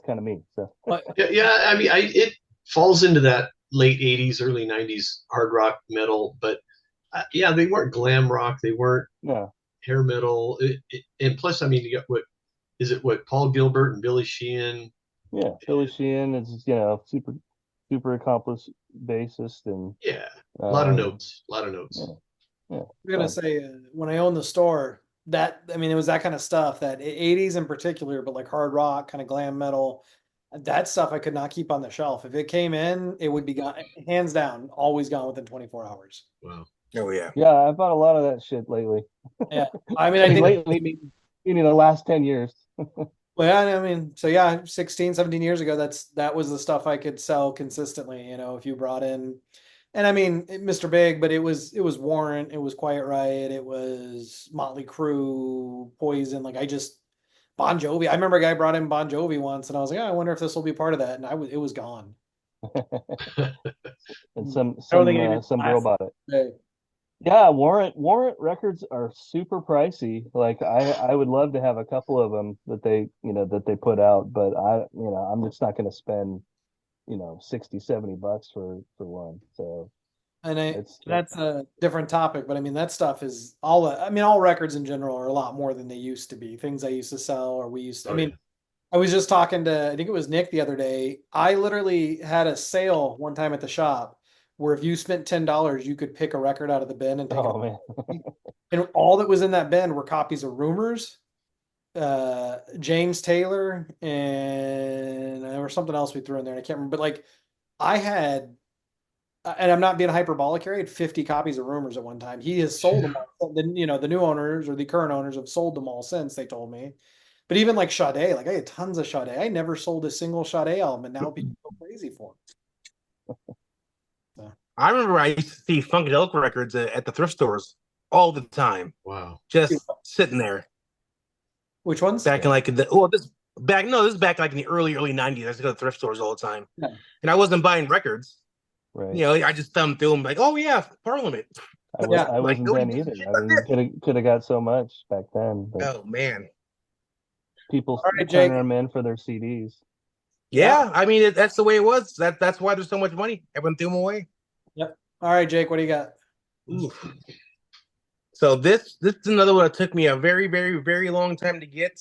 kind of me. So But Yeah, yeah. I mean, it falls into that late '80s, early '90s hard rock metal, but yeah, they weren't glam rock. They weren't no, hair metal. And plus, I mean, you got what Paul Gilbert and Billy Sheehan. yeah, Billy Sheehan is super accomplished bassist and Yeah, a lot of um notes, a lot of yeah, notes. yeah, I'm gonna fun. say when I owned the store, that I mean it was that kind of stuff that 80s in particular, but like hard rock, kind of glam metal, that stuff I could not keep on the shelf. If it came in, it would be gone, hands down, always gone within 24 hours. Wow. Oh yeah. Yeah, I bought a lot of that shit lately. Yeah, I mean I I mean think lately meaning the last 10 years. well, yeah, I mean, so yeah, 16, 17 years ago, that was the stuff I could sell consistently, if you brought in, and I mean, Mr. Big, but it was Warrant, it was Quiet Riot, it was Motley Crue, Poison, like I just Bon Jovi. I remember a guy brought in Bon Jovi once, and I was like, oh, I wonder if this will be part of that, and it was gone. And I don't think it even some girl lasted bought it. a day. Yeah, Warrant records are super pricey. Like I would love to have a couple of them that they put out, but I'm just not going to spend, 60, $70 for one. So And it's that's a different topic, but I mean that stuff is I mean all records in general are a lot more than they used to be. Things I used to sell or we used to, I Oh yeah. mean, I was just talking to, I think it was Nick the other day. I literally had a sale one time at the shop where if you spent $10, you could pick a record out of the bin and take it. oh man. And all that was in that bin were copies of Rumors, James Taylor, and there was something else we threw in there. And I can't remember, but like I had, and I'm not being hyperbolic here, I had 50 copies of Rumors at one time. He has sold them all. The new owners or the current owners have sold them all since, they told me. But even like Sade, like I had tons of Sade. I never sold a single Sade album, and now people go crazy for them. So, I remember I used to see Funkadelic records at the thrift stores all the time, Wow. just sitting there. which ones? Back in like this is back like in the early 90s. I used to go to thrift stores all the time, Yeah. and I wasn't buying records. Right. I just thumbed through them like, oh yeah, Parliament. I Like, wasn't nobody then gives a either. shit I about mean, this. could have got so much back then, but Oh man, people All right, Jake. turning them in for their CDs. yeah. I mean, that's the way it was. That's why there's so much money. Everyone threw them away. Yep. All right, Jake, what do you got? Oof. So this is another one that took me a very, very, very long time to get.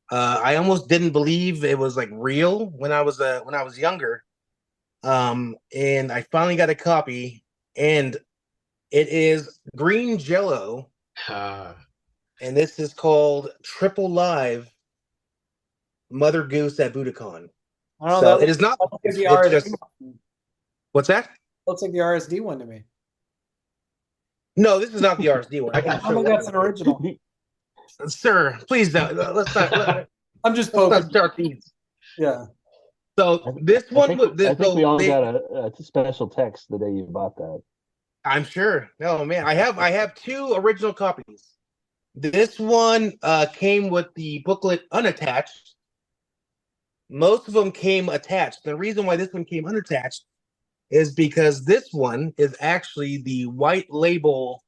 I almost didn't believe it was like real when I was younger. And I finally got a copy, and it is Green Jello, Ah, and this is called Triple Live Mother Goose at Budokan. I don't know. So That it is not. looks like the It's RSD just one. what's that? Looks like the RSD one to me. No, this is not the RSD one. I I can don't think show that's an original. sir. Please don't. I'm just Let's not poking. start these. Yeah. So this one, I think we all got a special text the day you bought that. I'm sure. Oh man, I have two original copies. This one came with the booklet unattached. Most of them came attached. The reason why this one came unattached is because this one is actually the white label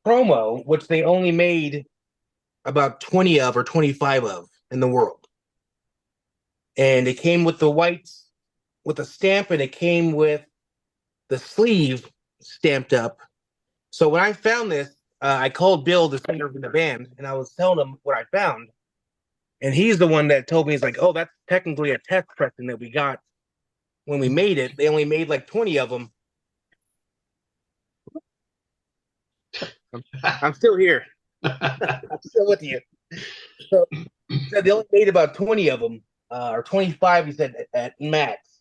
promo, which they only made about 20 of or 25 of in the world. And it came with the white, with a stamp, and it came with the sleeve stamped up. So when I found this, I called Bill, the singer of the band, and I was telling him what I found. And he's the one that told me, he's like, oh, that's technically a test pressing that we got when we made it. They only made like 20 of them. I'm still here. I'm still with you. So they only made about 20 of them, or 25, he said, at max.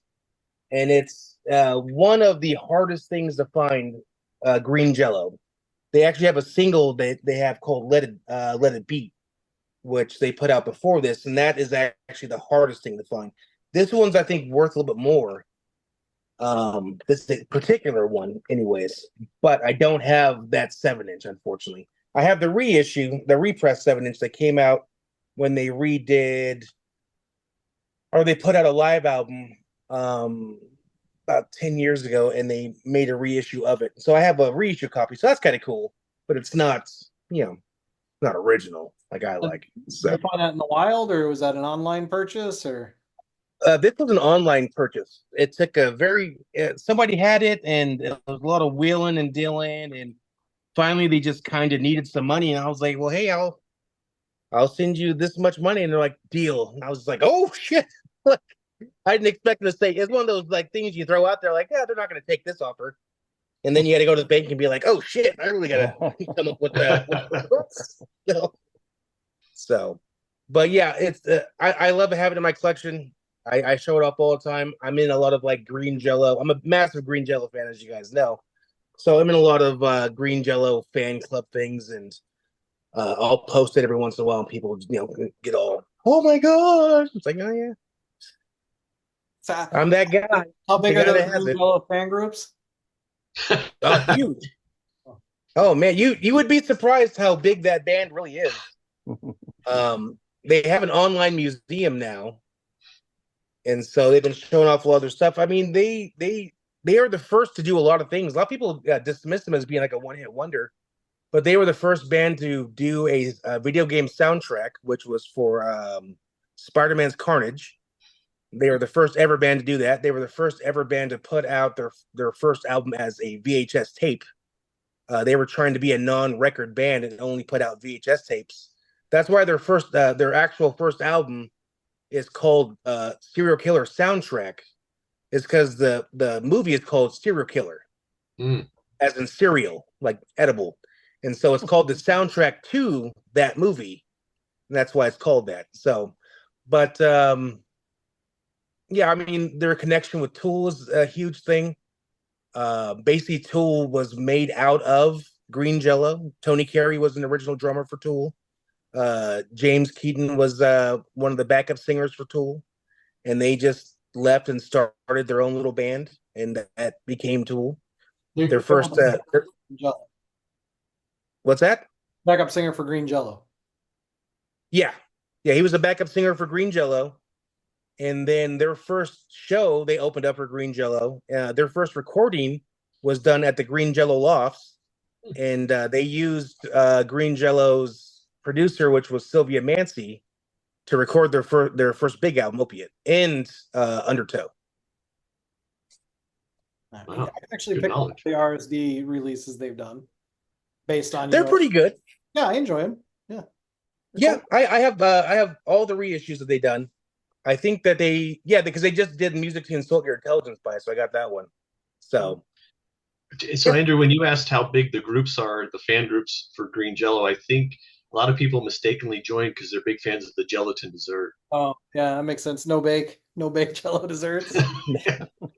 And it's one of the hardest things to find, green Jello. They actually have a single that they have called Let It Beat, which they put out before this, and that is actually the hardest thing to find. This one's, I think, worth a little bit more. This particular one, anyways, but I don't have that 7-inch, unfortunately. I have the reissue, the repress 7-inch that came out when they redid, or they put out a live album about 10 years ago, and they made a reissue of it. So I have a reissue copy, so that's kind of cool, but it's not, not original like I like. So Did you find that in the wild, or was that an online purchase, or? this was an online purchase. It took a very somebody had it, and it was a lot of wheeling and dealing, and finally they just kind of needed some money, and I was like, "Well, hey, I'll send you this much money," and they're like, "Deal." And I was like, "Oh shit!" Like, I didn't expect them to say. It's one of those like things you throw out there, like, "Yeah, they're not going to take this offer," and then you got to go to the bank and be like, "Oh shit, I really got to come up with that." So, but yeah, it's I love having it in my collection. I show it up all the time. I'm in a lot of like green Jello. I'm a massive green Jello fan, as you guys know. So I'm in a lot of green Jello fan club things, and I'll post it every once in a while, and people get all, "Oh my gosh!" It's like, "Oh yeah, I'm that guy." How big The are guy those that has Green it. Jello fan groups? Oh, huge. Oh man, you would be surprised how big that band really is. They have an online museum now, and so they've been showing off a lot of their stuff. I mean, they are the first to do a lot of things. A lot of people dismiss them as being like a one-hit wonder, but they were the first band to do a video game soundtrack, which was for Spider-Man's Carnage. They were the first ever band to do that. They were the first ever band to put out their first album as a VHS tape. They were trying to be a non-record band and only put out VHS tapes. That's why their actual first album is called Serial Killer Soundtrack. Is because the movie is called Serial Killer, as in cereal, like edible, and so it's called the soundtrack to that movie, and that's why it's called that. So, but yeah, I mean, their connection with Tool is a huge thing. Basically, Tool was made out of green Jello. Tony Carey was an original drummer for Tool. James Keaton was one of the backup singers for Tool, and they just left and started their own little band, and that became Tool. Their first, what's that? Backup singer for Green Jello. Yeah, he was a backup singer for Green Jello, and then their first show they opened up for Green Jello. Their first recording was done at the Green Jello Lofts, and they used Green Jello's producer, which was Sylvia Mancy, to record their first big album, Opiate, and Undertow. I Wow. can actually Good pick up knowledge. the RSD releases they've done based on They're pretty good. Yeah, I enjoy them. Yeah. Yeah, cool. I have all the reissues that they've done. I think that because they just did Music to Insult Your Intelligence by, so I got that one. So Andrew, when you asked how big the groups are, the fan groups for Green Jello, I think a lot of people mistakenly join because they're big fans of the gelatin dessert. Oh, yeah, that makes sense. No bake Jello desserts.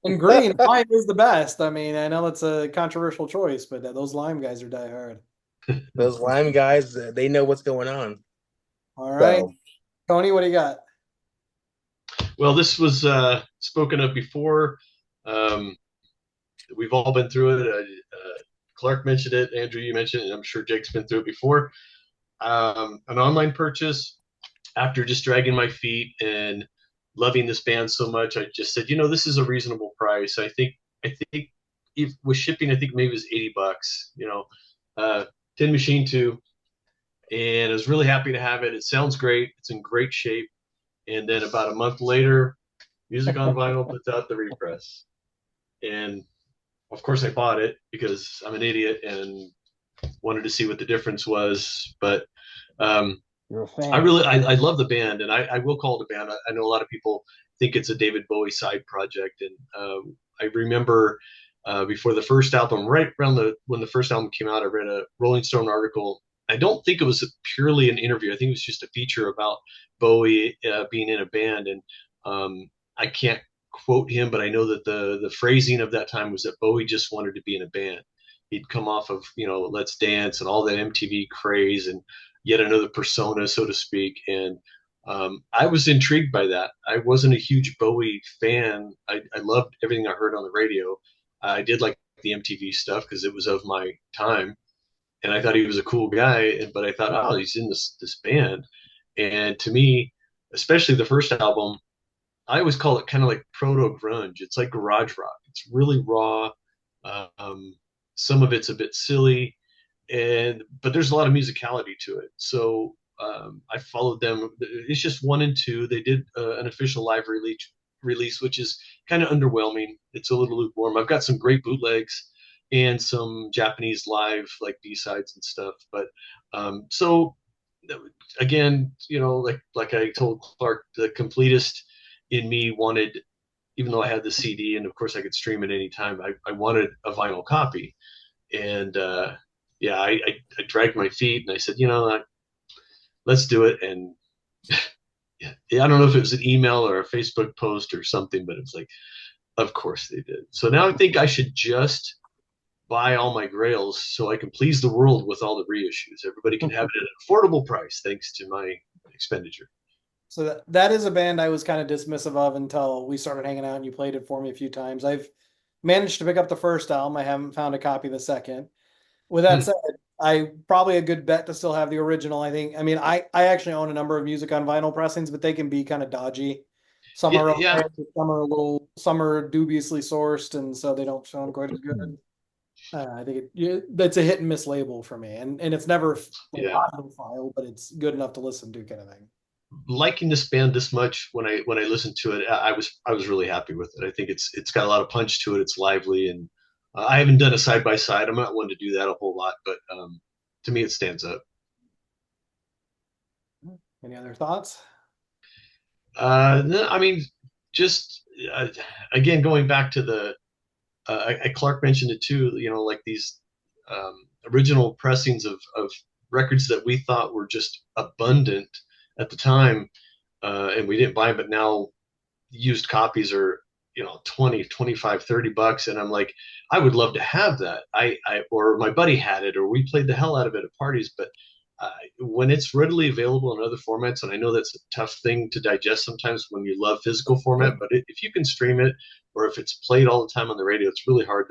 And green, lime is the best. I mean, I know it's a controversial choice, but those lime guys are die hard. Those lime guys, they know what's going on. All right. So, Tony, what do you got? Well, this was spoken of before. We've all been through it. Clark mentioned it. Andrew, you mentioned it. I'm sure Jake's been through it before. An online purchase. After just dragging my feet and loving this band so much, I just said, this is a reasonable price. I think if with shipping, I think maybe it was $80. Tin Machine 2, and I was really happy to have it. It sounds great. It's in great shape. And then about a month later, Music on Vinyl puts out the repress, and of course I bought it because I'm an idiot and wanted to see what the difference was. But you're a fan. I love the band, and I will call it a band. I know a lot of people think it's a David Bowie side project, and I remember before the first album. Right around when the first album came out, I read a Rolling Stone article. I don't think it was purely an interview. I think it was just a feature about Bowie being in a band, and I can't quote him, but I know that the phrasing of that time was that Bowie just wanted to be in a band. He'd come off of Let's Dance and all that MTV craze and yet another persona, so to speak, and I was intrigued by that. I wasn't a huge Bowie fan. I loved everything I heard on the radio. I did like the MTV stuff because it was of my time, and I thought he was a cool guy. But I thought, oh, he's in this band, and to me, especially the first album, I always call it kind of like proto grunge. It's like garage rock. It's really raw. Um, some of it's a bit silly, but there's a lot of musicality to it. So I followed them. It's just 1 and 2. They did an official live release, which is kind of underwhelming. It's a little lukewarm. I've got some great bootlegs and some Japanese live like B-sides and stuff. But so again, like I told Clark, the completist in me wanted, even though I had the CD and of course I could stream it anytime, I wanted a vinyl copy. And yeah, I dragged my feet and I said, let's do it. And I don't know if it was an email or a Facebook post or something, but it's like, of course they did. So now I think I should just buy all my Grails so I can please the world with all the reissues. Everybody can have it at an affordable price thanks to my expenditure. So that is a band I was kind of dismissive of until we started hanging out and you played it for me a few times. I've managed to pick up the first album. I haven't found a copy of the second. With that said, I probably a good bet to still have the original. I actually own a number of music on vinyl pressings, but they can be kind of dodgy. Some are okay, some are dubiously sourced, and so they don't sound quite as good. I think that's a hit and miss label for me, and it's never file, but it's good enough to listen to, kind of thing. Liking this band this much, when I listened to it, I was really happy with it. I think it's got a lot of punch to it. It's lively, and I haven't done a side by side. I'm not one to do that a whole lot, but to me, it stands up. Any other thoughts? No, I mean, just again, going back to the Clark mentioned it too. Like these original pressings of records that we thought were just abundant at the time, and we didn't buy them, but now used copies are 20, 25, $30, and I'm like, I would love to have that. Or my buddy had it, or we played the hell out of it at parties. But when it's readily available in other formats, and I know that's a tough thing to digest sometimes when you love physical format, but if you can stream it, or if it's played all the time on the radio, it's really hard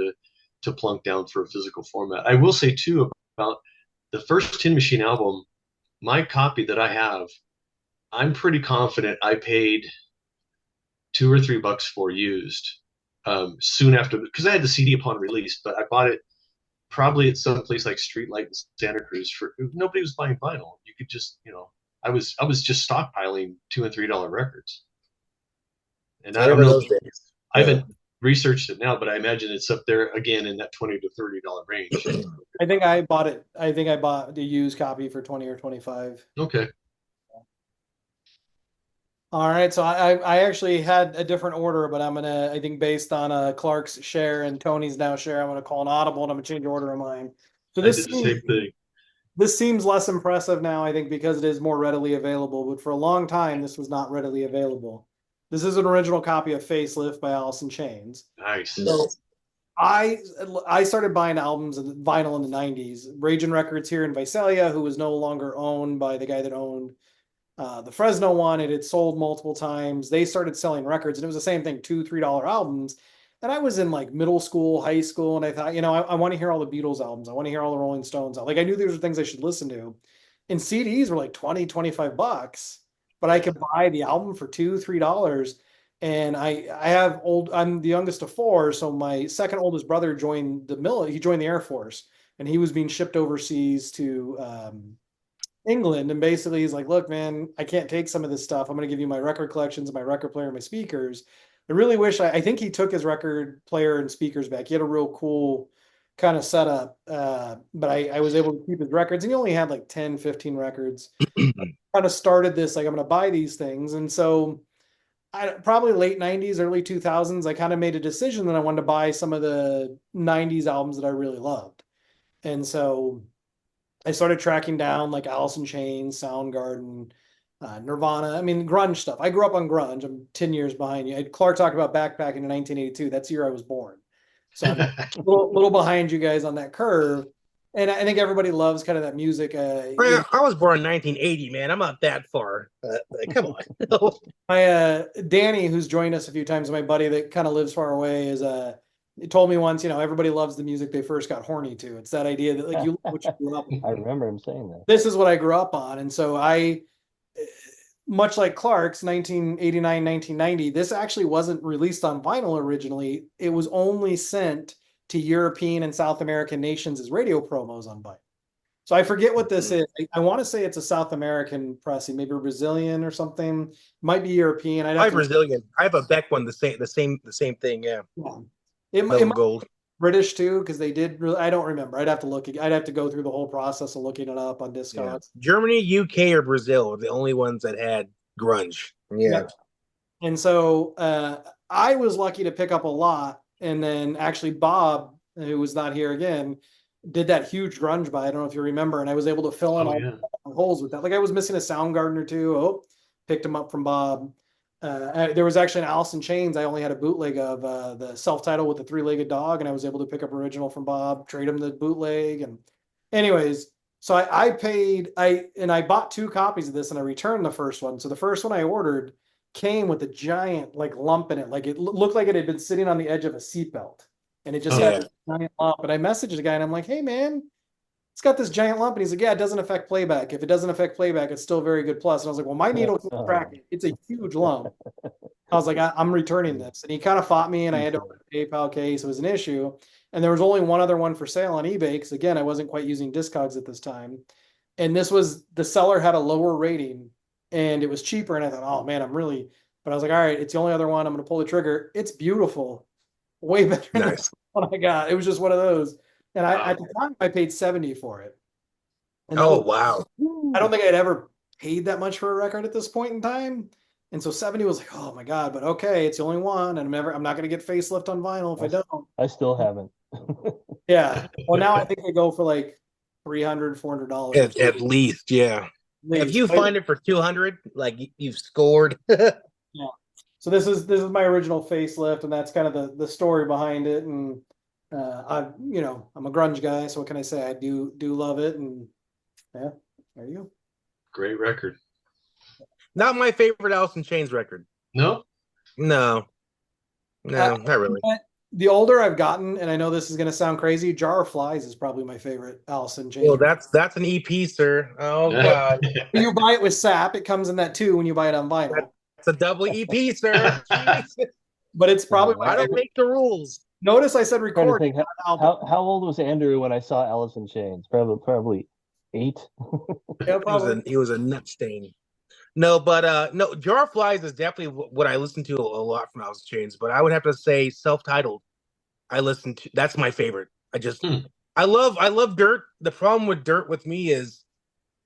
to plunk down for a physical format. I will say too about the first Tin Machine album, my copy that I have, I'm pretty confident I paid $2 or $3 for used soon after, because I had the CD upon release, but I bought it probably at some place like Streetlight in Santa Cruz. For nobody was buying vinyl. You could just, I was just stockpiling $2 and $3 records. And I don't know. I haven't researched it now, but I imagine it's up there again in that $20 to $30 range. I think I bought it. I think I bought the used copy for 20 or 25. Okay. All right, so I actually had a different order, but I think based on Clark's share and Tony's now share, I'm gonna call an audible and I'm gonna change order of mine. So I did the same thing. This seems less impressive now, I think, because it is more readily available, but for a long time this was not readily available. This is an original copy of Facelift by Alice in Chains. Nice. So I started buying albums and vinyl in the 90s. Raging Records here in Visalia, who was no longer owned by the guy that owned the Fresno one. It had sold multiple times. They started selling records, and it was the same thing, $2, $3 albums. And I was in like middle school, high school, and I thought, I want to hear all the Beatles albums. I want to hear all the Rolling Stones. Like, I knew these were things I should listen to. And CDs were like 20, $25, but I could buy the album for $2, $3. And I'm the youngest of four, so my second oldest brother joined he joined the Air Force, and he was being shipped overseas to England, and basically he's like, look, man, I can't take some of this stuff. I'm going to give you my record collections, my record player, my speakers. I really wish I think he took his record player and speakers back. He had a real cool kind of setup, but I was able to keep his records, and he only had like 10, 15 records. Kind of started this, like, I'm going to buy these things. And so probably late 90s, early 2000s, I kind of made a decision that I wanted to buy some of the 90s albums that I really loved. And so I started tracking down like Alice in Chains, Soundgarden, Nirvana. I mean, grunge stuff. I grew up on grunge. I'm 10 years behind you. Clark talked about backpacking in 1982. That's the year I was born. So I'm a little behind you guys on that curve. And I think everybody loves kind of that music. I was born in 1980, man. I'm not that far. Come on. My Danny, who's joined us a few times, my buddy that kind of lives far away, is he told me once, everybody loves the music they first got horny to. It's that idea that like you what you grew up with. I remember him saying that. This is what I grew up on. And so much like Clark's 1989, 1990, this actually wasn't released on vinyl originally. It was only sent to European and South American nations as radio promos on vinyl. So I forget what this is. I want to say it's a South American pressing, maybe Brazilian or something. Might be European. I'm Brazilian. I have a Beck one, the same thing. Yeah. It might gold. Be British too, because they did. Really, I don't remember. I'd have to look. I'd have to go through the whole process of looking it up on Discogs. Yeah. Germany, UK, or Brazil are the only ones that had grunge. Yeah. And so I was lucky to pick up a lot, and then actually Bob, who was not here again, did that huge grunge buy. I don't know if you remember, and I was able to fill in all holes with that. Like I was missing a Soundgarden or two. Oh, picked them up from Bob. There was actually an Alice in Chains. I only had a bootleg of the self-titled with the three-legged dog, and I was able to pick up original from Bob, trade him the bootleg. And anyways, so I bought 2 copies of this, and I returned the first one. So the first one I ordered came with a giant like lump in it. Like it looked like it had been sitting on the edge of a seatbelt. And it just had a giant lump. And I messaged the guy and I'm like, hey man, it's got this giant lump. And he's like, yeah, it doesn't affect playback. If it doesn't affect playback, it's still very good plus. And I was like, well, my needle can't track it. It's a huge lump. I was like, I'm returning this. And he kind of fought me and I had to open a PayPal case. It was an issue. And there was only one other one for sale on eBay. Because again, I wasn't quite using Discogs at this time. And this was, the seller had a lower rating and it was cheaper. And I thought, oh man, but I was like, all right, it's the only other one. I'm going to pull the trigger. It's beautiful. Way better than the one I got. It was just one of those. And at the time I paid $70 for it. And wow. I don't think I'd ever paid that much for a record at this point in time. And so $70 was like, oh my God, but okay, it's the only one. And I'm not going to get facelift on vinyl if I don't. I still haven't. Yeah. Well, now I think they go for like $300, $400. At least, yeah. If you find it for $200, like you've scored. Yeah. So this is my original facelift, and that's kind of the story behind it. And I'm a grunge guy, so what can I say? I do love it, and yeah, there you go. Great record. Not my favorite Alice in Chains record. No, not really. The older I've gotten, and I know this is going to sound crazy, Jar of Flies is probably my favorite Alice in Chains. Well, that's an EP, sir. Oh God! When you buy it with SAP, it comes in that too. When you buy it on vinyl. It's a double EP, sir. But it's probably I don't make the rules. Notice I said record. How old was Andrew when I saw Alice in Chains? Probably 8. Yeah, probably. He was a nut stain. No, but no, Jar of Flies is definitely what I listen to a lot from Alice in Chains. But I would have to say self-titled. I listen to, that's my favorite. I love Dirt. The problem with Dirt with me is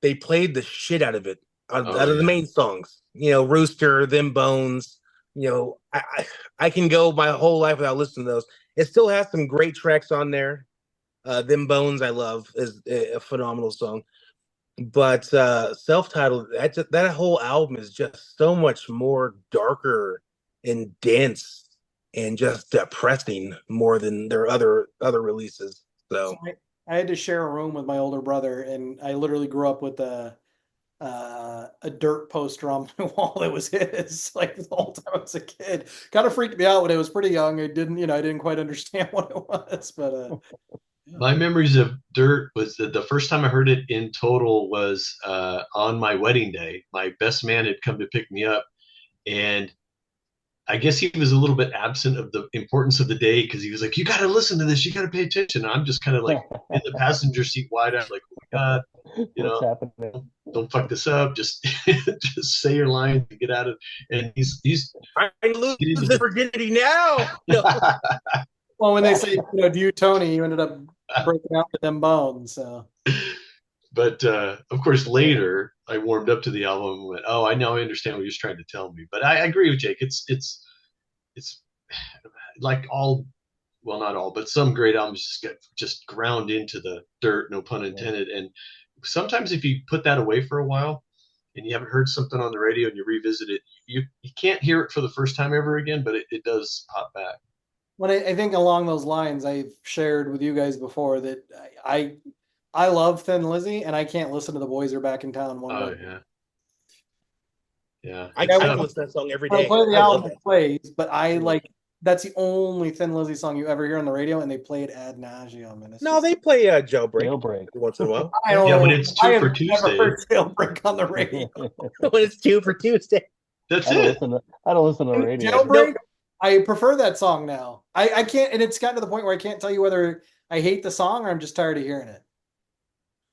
they played the shit out of it. Out of the main songs, Rooster, Them Bones, I can go my whole life without listening to those. It still has some great tracks on there. Them Bones, I love, is a phenomenal song. But self-titled, that whole album is just so much more darker and dense and just depressing more than their other releases. So I had to share a room with my older brother, and I literally grew up with a Dirt poster on my wall that was his, like the whole time I was a kid. Kind of freaked me out when I was pretty young. I didn't quite understand what it was, but my memories of Dirt was the first time I heard it in total was on my wedding day. My best man had come to pick me up, and I guess he was a little bit absent of the importance of the day because he was like, you got to listen to this. You got to pay attention. And I'm just kind of like in the passenger seat wide eyed, like, oh my God, What's happening? Don't fuck this up. Just just say your lines and get out of it. And he's I lose the virginity now. Well, when they say, do you, Tony, you ended up breaking out with Them Bones. So. But of course, later I warmed up to the album and went, oh, I now understand what he was trying to tell me. But I agree with Jake. It's like all, well, not all, but some great albums just get just ground into the dirt, no pun intended. And sometimes if you put that away for a while and you haven't heard something on the radio and you revisit it, you can't hear it for the first time ever again, but it does pop back. Well, I think along those lines, I've shared with you guys before that I love Thin Lizzy, and I can't listen to The Boys Are Back in Town one Oh day. yeah, yeah. I can listen to that song every I day. play the I love album that. plays, but I like that's the only Thin Lizzy song you ever hear on the radio, and they play it ad nauseum. And it's No, just, they play Jailbreak Jailbreak. once in a while. I don't Yeah, know. when it's I two have for never Tuesday. heard Jailbreak on the radio. When it's 2 for Tuesday. That's I don't it. listen to the radio. Jailbreak, I prefer that song now. I can't, and it's gotten to the point where I can't tell you whether I hate the song or I'm just tired of hearing it.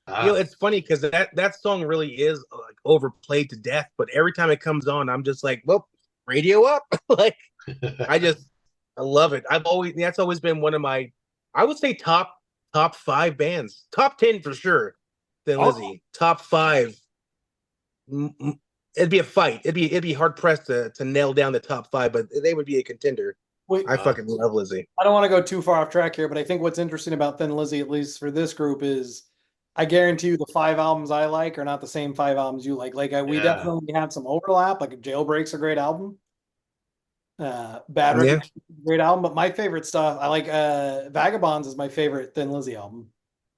It's funny because that song really is like overplayed to death, but every time it comes on, I'm just like, well, radio up. Like I love it. That's always been one of my, I would say top 5 bands, top 10 for sure. Thin Lizzy, top 5. It'd be a fight. It'd be hard pressed to nail down the top 5, but they would be a contender. I fucking love Lizzy. I don't want to go too far off track here, but I think what's interesting about Thin Lizzy, at least for this group, is I guarantee you the 5 albums I like are not the same 5 albums you like. We definitely have some overlap. Like Jailbreak's a great album. Bad Reputation is a great album, but my favorite stuff, I like Vagabonds is my favorite Thin Lizzy album.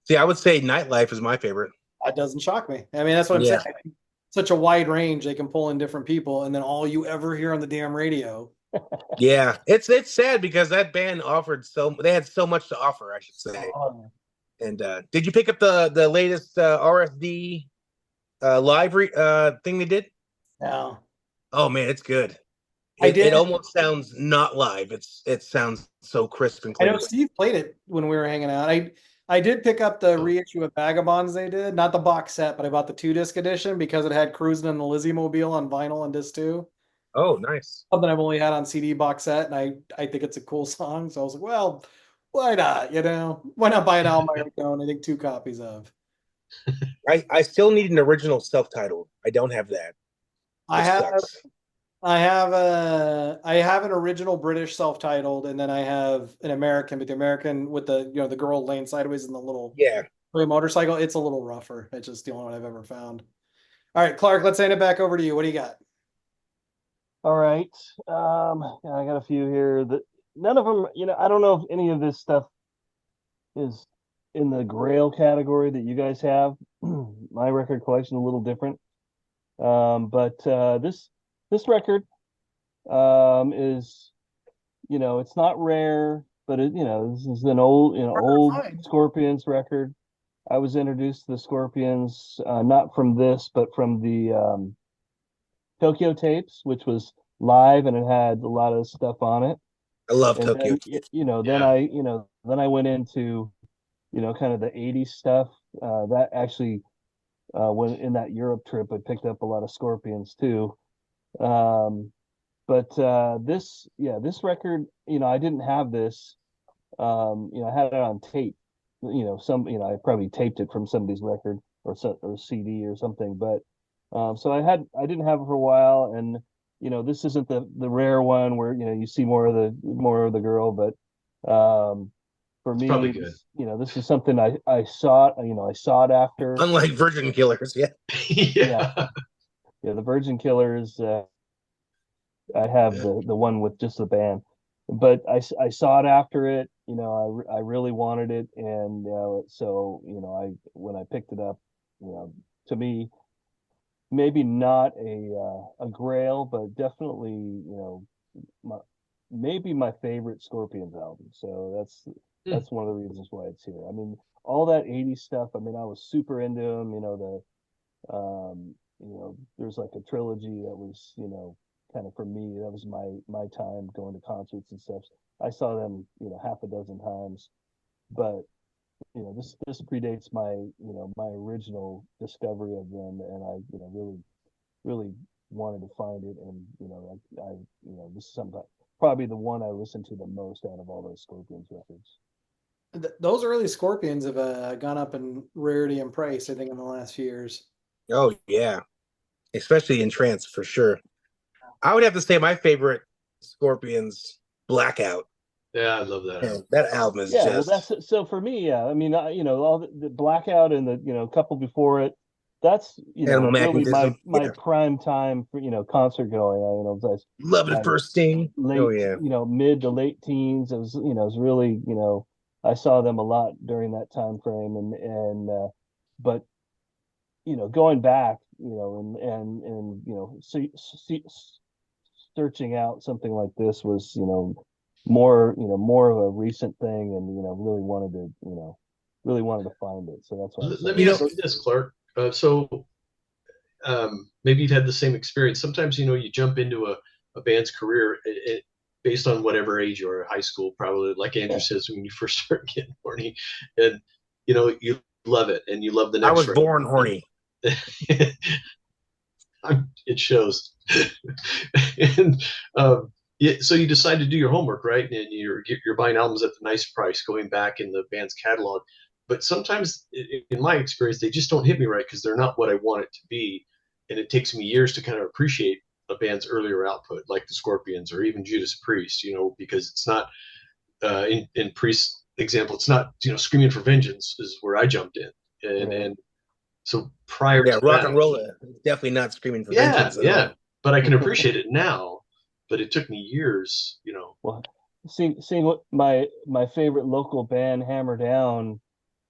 See, I would say Nightlife is my favorite. That doesn't shock me. I mean, that's what I'm saying. Such a wide range, they can pull in different people, and then all you ever hear on the damn radio. Yeah, it's sad because that band they had so much to offer, I should say. And did you pick up the latest RSD live thing they did? No. Oh man, it's good. I did. It almost sounds not live. It sounds so crisp and clean. I know Steve played it when we were hanging out. I did pick up the reissue of Vagabonds they did, not the box set, but I bought the 2-disc edition because it had Cruising in the Lizzie Mobile on vinyl and disc 2. Oh, nice. Something I've only had on CD box set, and I think it's a cool song. So I was like, well, why not? Why not buy it on my own? I think 2 copies of. I still need an original self-titled. I don't have that. I have an original British self-titled, and then I have an American, but the American with the the girl laying sideways in the little motorcycle. It's a little rougher. It's just the only one I've ever found. All right, Clark, let's hand it back over to you. What do you got? All right. I got a few here that none of them, I don't know if any of this stuff is in the Grail category that you guys have. My record collection a little different. But this record is, it's not rare, but this is an old Scorpions record. I was introduced to the Scorpions not from this, but from the Tokyo tapes, which was live and it had a lot of stuff on it. I love Tokyo. Then I went into kind of the 80s stuff. That actually when in that Europe trip I picked up a lot of Scorpions too. But this record, I didn't have this. I had it on tape. I probably taped it from somebody's record or CD or something. But so I didn't have it for a while, and this isn't the rare one where you see more of the girl, but for me, probably good. This is something I sought. I sought after. Unlike Virgin Killers, yeah, the Virgin Killers. I have the one with just the band, but I sought after it. I really wanted it, and so when I picked it up, to me, maybe not a Grail, but definitely maybe my favorite Scorpions album. So that's one of the reasons why it's here. I mean, all that 80s stuff. I mean, I was super into them. There's like a trilogy that was kind of for me, that was my time going to concerts and stuff. I saw them, half a dozen times, but this predates my my original discovery of them, and I really wanted to find it, and this is something probably the one I listened to the most out of all those Scorpions records. Those early Scorpions have gone up in rarity and price, I think, in the last few years. Oh yeah, especially in trance for sure. I would have to say my favorite Scorpions Blackout. Yeah, I love that Yeah, album. that album is Yeah, well, just that's so for me. Yeah, I mean, all the Blackout and the couple before it. That's Animal really my Magnetism. my Yeah, prime time for concert going. love it My first Sting. Oh late yeah, mid to late teens. It was really I saw them a lot during that time frame, and but going back, and searching out something like this was, more of a recent thing, and really wanted to find it. So that's why I said Let you me know, ask you this, Clark. Maybe you've had the same experience. Sometimes, you jump into a band's career based on whatever age you are, high school, probably, like Andrew yeah. says, when you first start getting horny. And, you love it and you love the I next was record. born horny. It shows. And yeah, so you decide to do your homework, right? And you're buying albums at the nice price, going back in the band's catalog. But sometimes, in my experience, they just don't hit me right because they're not what I want it to be, and it takes me years to kind of appreciate a band's earlier output, like the Scorpions or even Judas Priest. Because it's not in Priest's example, it's not Screaming for Vengeance is where I jumped in, and Right. and so prior Yeah, to rock that, and roll is definitely not screaming for yeah, vengeance at yeah. all. But I can appreciate it now. But it took me years. Well, seeing what my favorite local band, Hammer Down,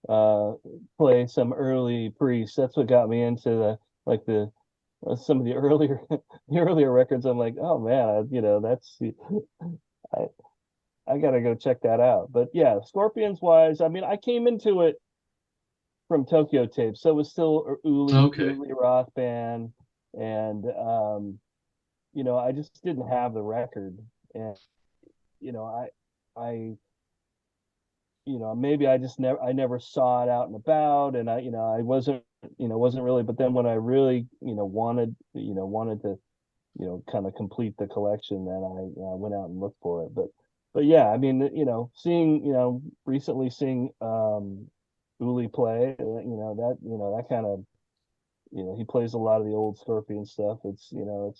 uh, play some early Priest. That's what got me into the some of the earlier the earlier records. I'm like, oh man, that's I I gotta go check that out. But yeah, Scorpions wise, I mean, I came into it from Tokyo Tape, so it was still Okay. Uli rock band, and I just didn't have the record, and you know, I maybe I never saw it out and about, and I wasn't really. But then when I really wanted to kind of complete the collection, then I went out and looked for it. But yeah, I mean, seeing recently seeing Uli play, that kind of he plays a lot of the old Scorpion stuff. It's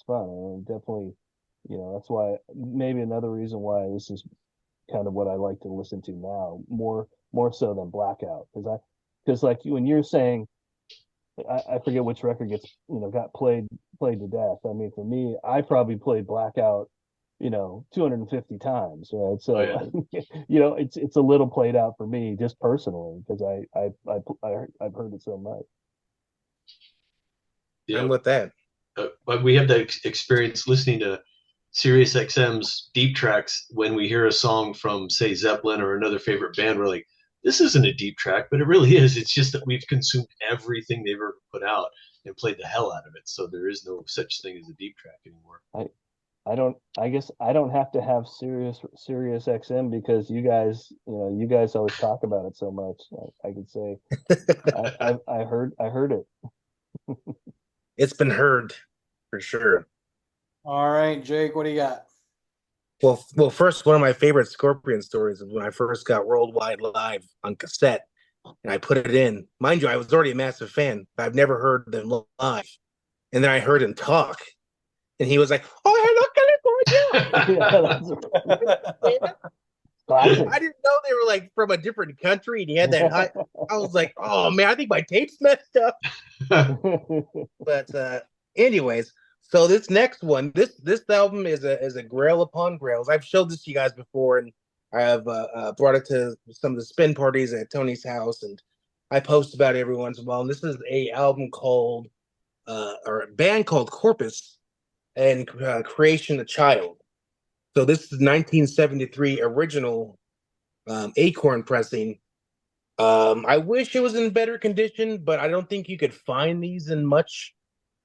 fun. I mean, definitely, that's why maybe another reason why this is kind of what I like to listen to now more so than Blackout, because like when you're saying, I forget which record got played to death. I mean, for me, I probably played Blackout 250 times, right? Oh yeah. So it's a little played out for me just personally because I've heard it so much. I'm Yeah. with that. But we have that experience listening to Sirius XM's deep tracks when we hear a song from, say, Zeppelin or another favorite band. We're like, this isn't a deep track, but it really is. It's just that we've consumed everything they've ever put out and played the hell out of it. So there is no such thing as a deep track anymore. I guess I don't have to have Sirius XM because you guys always talk about it so much. I could say I heard it. It's been heard for sure. All right, Jake, what do you got? Well, first, one of my favorite Scorpion stories is when I first got Worldwide Live on cassette, and I put it in. Mind you, I was already a massive fan, but I've never heard them live. And then I heard him talk, and he was like, "Oh, hey, look, California!" Classic. I didn't know they were like from a different country, and he had that high. I was like, "Oh man, I think my tape's messed up." But anyways, so this next one, this album is a Grail upon Grails. I've showed this to you guys before, and I have brought it to some of the spin parties at Tony's house, and I post about it every once in a while. And this is a album called or a band called Corpus and Creation a Child. So this is 1973 original Acorn pressing. I wish it was in better condition, but I don't think you could find these in much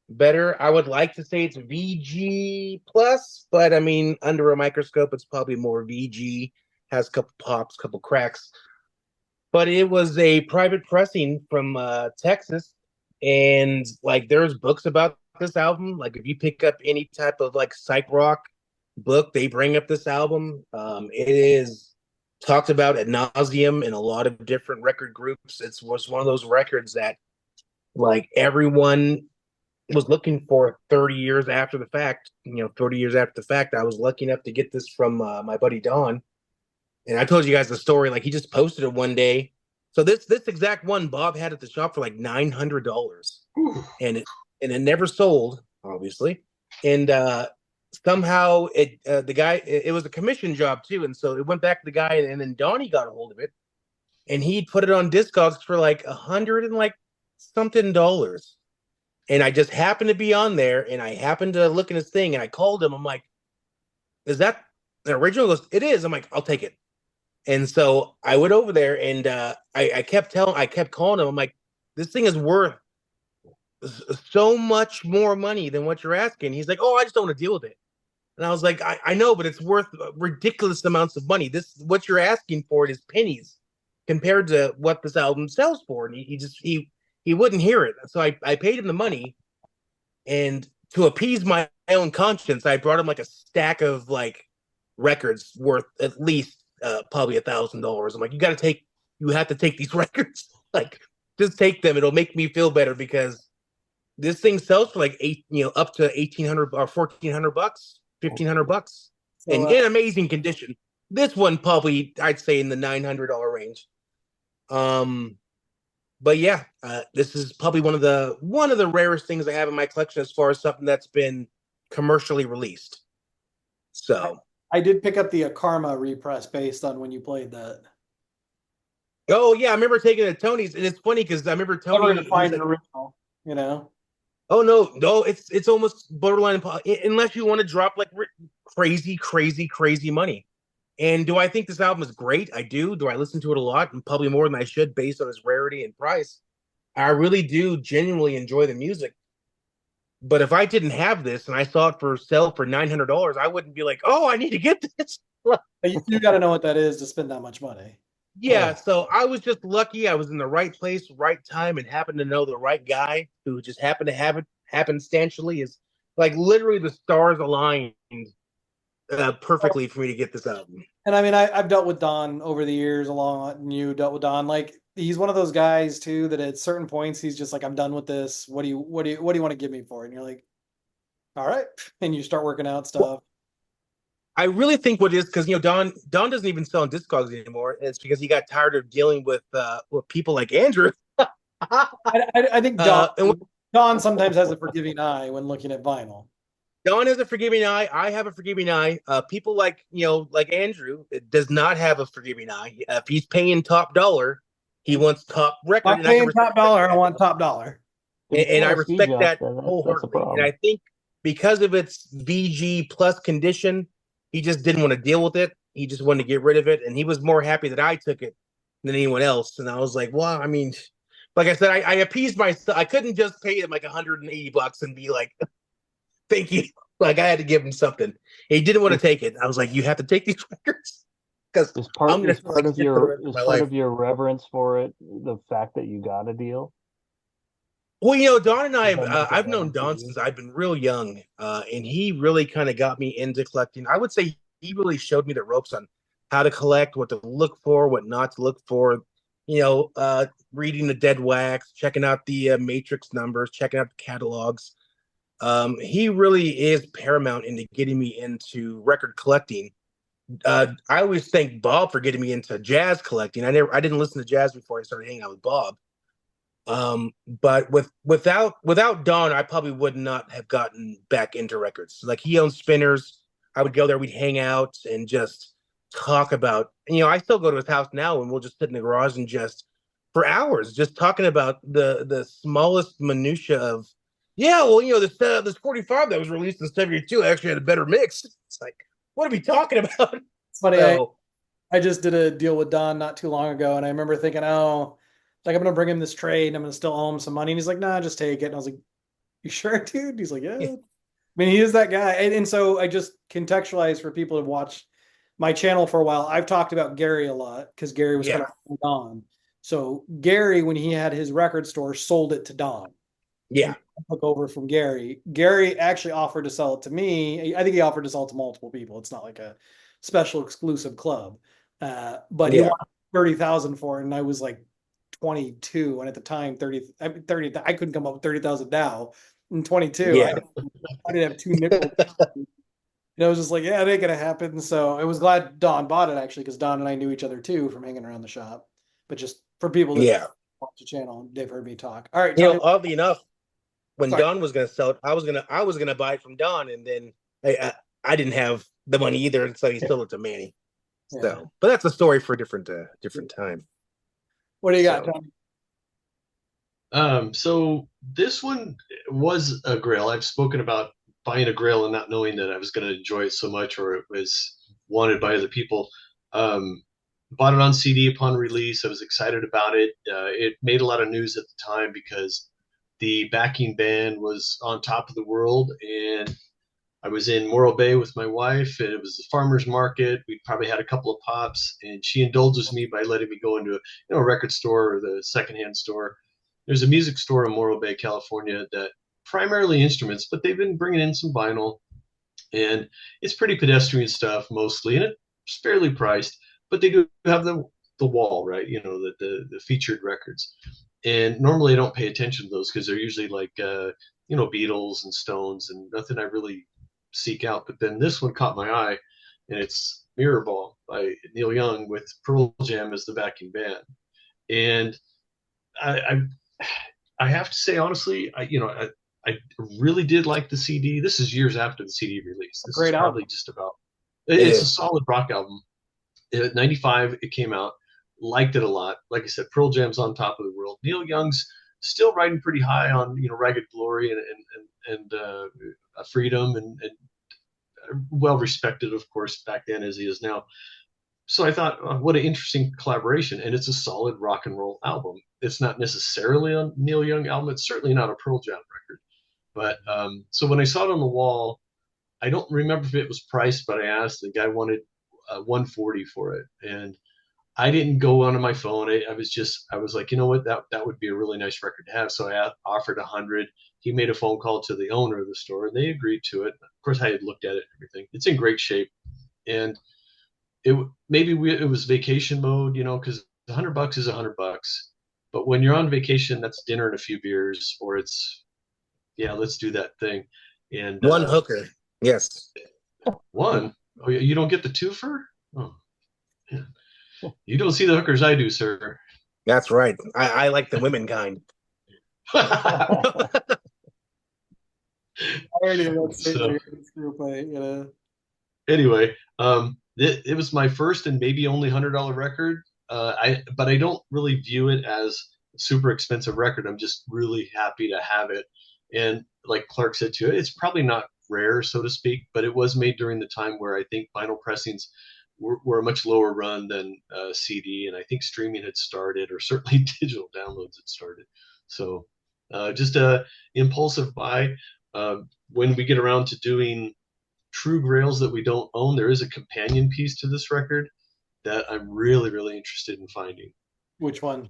better. I would like to say it's VG plus, but I mean, under a microscope, it's probably more VG. Has a couple pops, couple cracks. But it was a private pressing from Texas, and like there's books about this album. Like if you pick up any type of like psych rock book, they bring up this album. It is talked about ad nauseum in a lot of different record groups. It was one of those records that like everyone was looking for it 30 years after the fact. 30 years after the fact, I was lucky enough to get this from my buddy Don. And I told you guys the story. Like, he just posted it one day. So this exact one Bob had at the shop for like $900, and it never sold, obviously. And somehow the guy, it was a commission job too, and so it went back to the guy, and then Donnie got a hold of it, and he put it on Discogs for like 100 and like something dollars. And I just happened to be on there, and I happened to look in his thing, and I called him. I'm like, "Is that the original?" He goes, "It is." I'm like, "I'll take it." And so I went over there, and I kept calling him. I'm like, "This thing is worth so much more money than what you're asking." He's like, "Oh, I just don't want to deal with it." And I was like, I know, but it's worth ridiculous amounts of money. This, what you're asking for it is pennies compared to what this album sells for." And he wouldn't hear it. So I paid him the money, and to appease my own conscience, I brought him like a stack of like records worth at least probably $1,000. I'm like, you have to take these records. Like, just take them. It'll make me feel better, because this thing sells for like up to 1,800 or 1,400 bucks, 1,500 bucks, So, and in amazing condition. This one probably, I'd say, in the $900 range. But yeah, this is probably one of the rarest things I have in my collection as far as something that's been commercially released. So, I did pick up the Karma repress based on when you played that. oh yeah, I remember taking it to Tony's, and it's funny because I remember Never Tony. gonna find He's an like, original, you know. "Oh no, it's almost borderline unless you want to drop like crazy money." And do I think this album is great? I do. Do I listen to it a lot, and probably more than I should, based on its rarity and price? I really do genuinely enjoy the music. But if I didn't have this and I saw it for sale for $900, I wouldn't be like, "Oh, I need to get this." You got to know what that is to spend that much money. Yeah, so I was just lucky. I was in the right place, right time, and happened to know the right guy who just happened to have it happenstantially. Is like literally the stars aligned perfectly for me to get this album. And I mean, I've dealt with Don over the years, along and you dealt with Don. Like, he's one of those guys too that at certain points he's just like, "I'm done with this. What do you want to give me for it?" And you're like, "All right," and you start working out stuff. I really think what it is, because Don doesn't even sell on Discogs anymore. It's because he got tired of dealing with people like Andrew. I think Don sometimes has a forgiving eye when looking at vinyl. Don has a forgiving eye. I have a forgiving eye. People like like Andrew does not have a forgiving eye. If he's paying top dollar, he wants top record. I'm paying top dollar. I want top dollar. And I respect that that's a wholeheartedly. problem. And I think because of its VG plus condition, he just didn't want to deal with it. He just wanted to get rid of it, and he was more happy that I took it than anyone else. And I was like, well, I mean, like I said, I appeased myself. I couldn't just pay him like $180 and be like, "Thank you." Like, I had to give him something. He didn't want to take it. I was like, "You have to take these records," because I'm going to part of your reverence for it the fact that you got a deal. Well, Don and I've known Don since I've been real young, and he really kind of got me into collecting. I would say he really showed me the ropes on how to collect, what to look for, what not to look for. Reading the dead wax, checking out the matrix numbers, checking out the catalogs. He really is paramount into getting me into record collecting. I always thank Bob for getting me into jazz collecting. I didn't listen to jazz before I started hanging out with Bob. But without Don, I probably would not have gotten back into records. Like, he owns Spinners. I would go there, we'd hang out and just talk about, I still go to his house now, and we'll just sit in the garage and just for hours just talking about the smallest minutia of, this 45 that was released in 72 actually had a better mix. It's like, what are we talking about? It's funny. So, I just did a deal with Don not too long ago, and I remember thinking, oh, like, I'm gonna bring him this trade and I'm gonna still owe him some money. And he's like, "Nah, just take it." And I was like, "You sure, dude?" He's like, "Yeah." I mean, he is that guy. And so I just contextualize for people who watch my channel for a while. I've talked about Gary a lot because Gary was kind of Don. So Gary, when he had his record store, sold it to Don. Yeah. Took over from Gary. Gary actually offered to sell it to me. I think he offered to sell it to multiple people. It's not like a special exclusive club. But he wanted 30,000 for it, and I was like 22, and at the time 30 I couldn't come up with 30,000 now. In 22, Yeah. I didn't have two nickels. And I was just like, yeah, it ain't gonna happen. So I was glad Don bought it actually, because Don and I knew each other too from hanging around the shop. But just for people that Yeah. watch the channel, they've heard me talk. All right, You know, Tony. oddly enough, when Sorry. Don was gonna sell it, I was gonna buy it from Don, and then I didn't have the money either, and so he sold it to Manny. Yeah. So, but that's a story for a different time. What do you got, So- Tony? So this one was a Grail. I've spoken about buying a Grail and not knowing that I was going to enjoy it so much, or it was wanted by other people. Bought it on CD upon release. I was excited about it. It made a lot of news at the time because the backing band was on top of the world, and I was in Morro Bay with my wife, and it was the farmer's market. We probably had a couple of pops, and she indulges me by letting me go into a record store or the secondhand store. There's a music store in Morro Bay, California, that primarily instruments, but they've been bringing in some vinyl, and it's pretty pedestrian stuff mostly, and it's fairly priced. But they do have the wall, right? The featured records, and normally I don't pay attention to those because they're usually like Beatles and Stones and nothing I really seek out. But then this one caught my eye, and it's Mirrorball by Neil Young with Pearl Jam as the backing band, and I have to say honestly, I really did like the CD. This is years after the CD release. This Great is probably album. just about. It It's is. a solid rock album. In '95, it came out. Liked it a lot. Like I said, Pearl Jam's on top of the world. Neil Young's still riding pretty high on Ragged Glory and Freedom and well respected, of course, back then as he is now. So I thought, what an interesting collaboration, and it's a solid rock and roll album. It's not necessarily a Neil Young album. It's certainly not a Pearl Jam record. But so when I saw it on the wall, I don't remember if it was priced, but I asked. The guy wanted $140 for it, and I didn't go onto my phone. I was like, you know what, that would be a really nice record to have. So I offered $100. He made a phone call to the owner of the store, and they agreed to it. Of course, I had looked at it and everything. It's in great shape, and it was vacation mode, because $100 is $100. But when you're on vacation, that's dinner and a few beers, or it's let's do that thing. And One hooker, yes. one. Oh, you don't get the twofer? Oh, yeah. You don't see the hookers I do, sir. That's right. I like the women kind. I already know So- this group, Anyway, it was my first and maybe only $100 record. But I don't really view it as a super expensive record. I'm just really happy to have it. And like Clark said too, it's probably not rare, so to speak, but it was made during the time where I think vinyl pressings were a much lower run than CD, and I think streaming had started, or certainly digital downloads had started. So just a impulsive buy. When we get around to doing true Grails that we don't own, there is a companion piece to this record that I'm really, really interested in finding. Which one?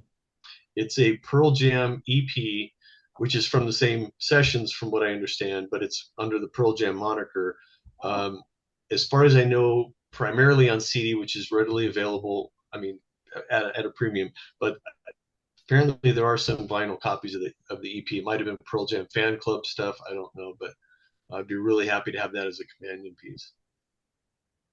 It's a Pearl Jam EP, which is from the same sessions from what I understand, but it's under the Pearl Jam moniker. As far as I know, primarily on CD, which is readily available, at a premium, but apparently there are some vinyl copies of the EP. It might have been Pearl Jam fan club stuff. I don't know, but I'd be really happy to have that as a companion piece.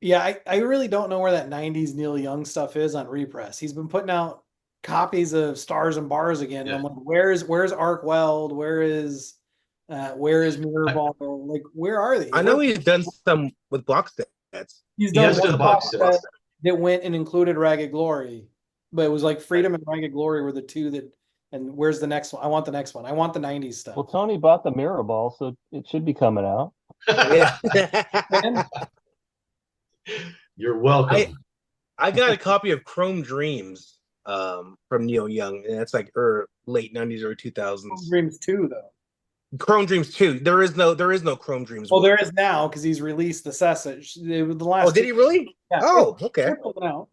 Yeah, I really don't know where that 90s Neil Young stuff is on repress. He's been putting out copies of Stars and Bars again. And I'm like, where's Arc Weld? Where is Mirrorball? Like, where are they? I know he's done some with box sets. He's He done has one done box box sets. that went and included Ragged Glory, but it was like Freedom and Ragged Glory were the two that. And where's the next one? I want the next one. I want the 90s stuff. Well, Tony bought the mirror ball, so it should be coming out. Yeah. You're welcome. I got a copy of Chrome Dreams from Neil Young, and that's like late 90s or 2000s. Dreams 2 though. Chrome Dreams 2. There is no Chrome Dreams. Well, there is now because he's released the Sessage. The last. Oh, did he really? Yeah. Oh, okay. Now.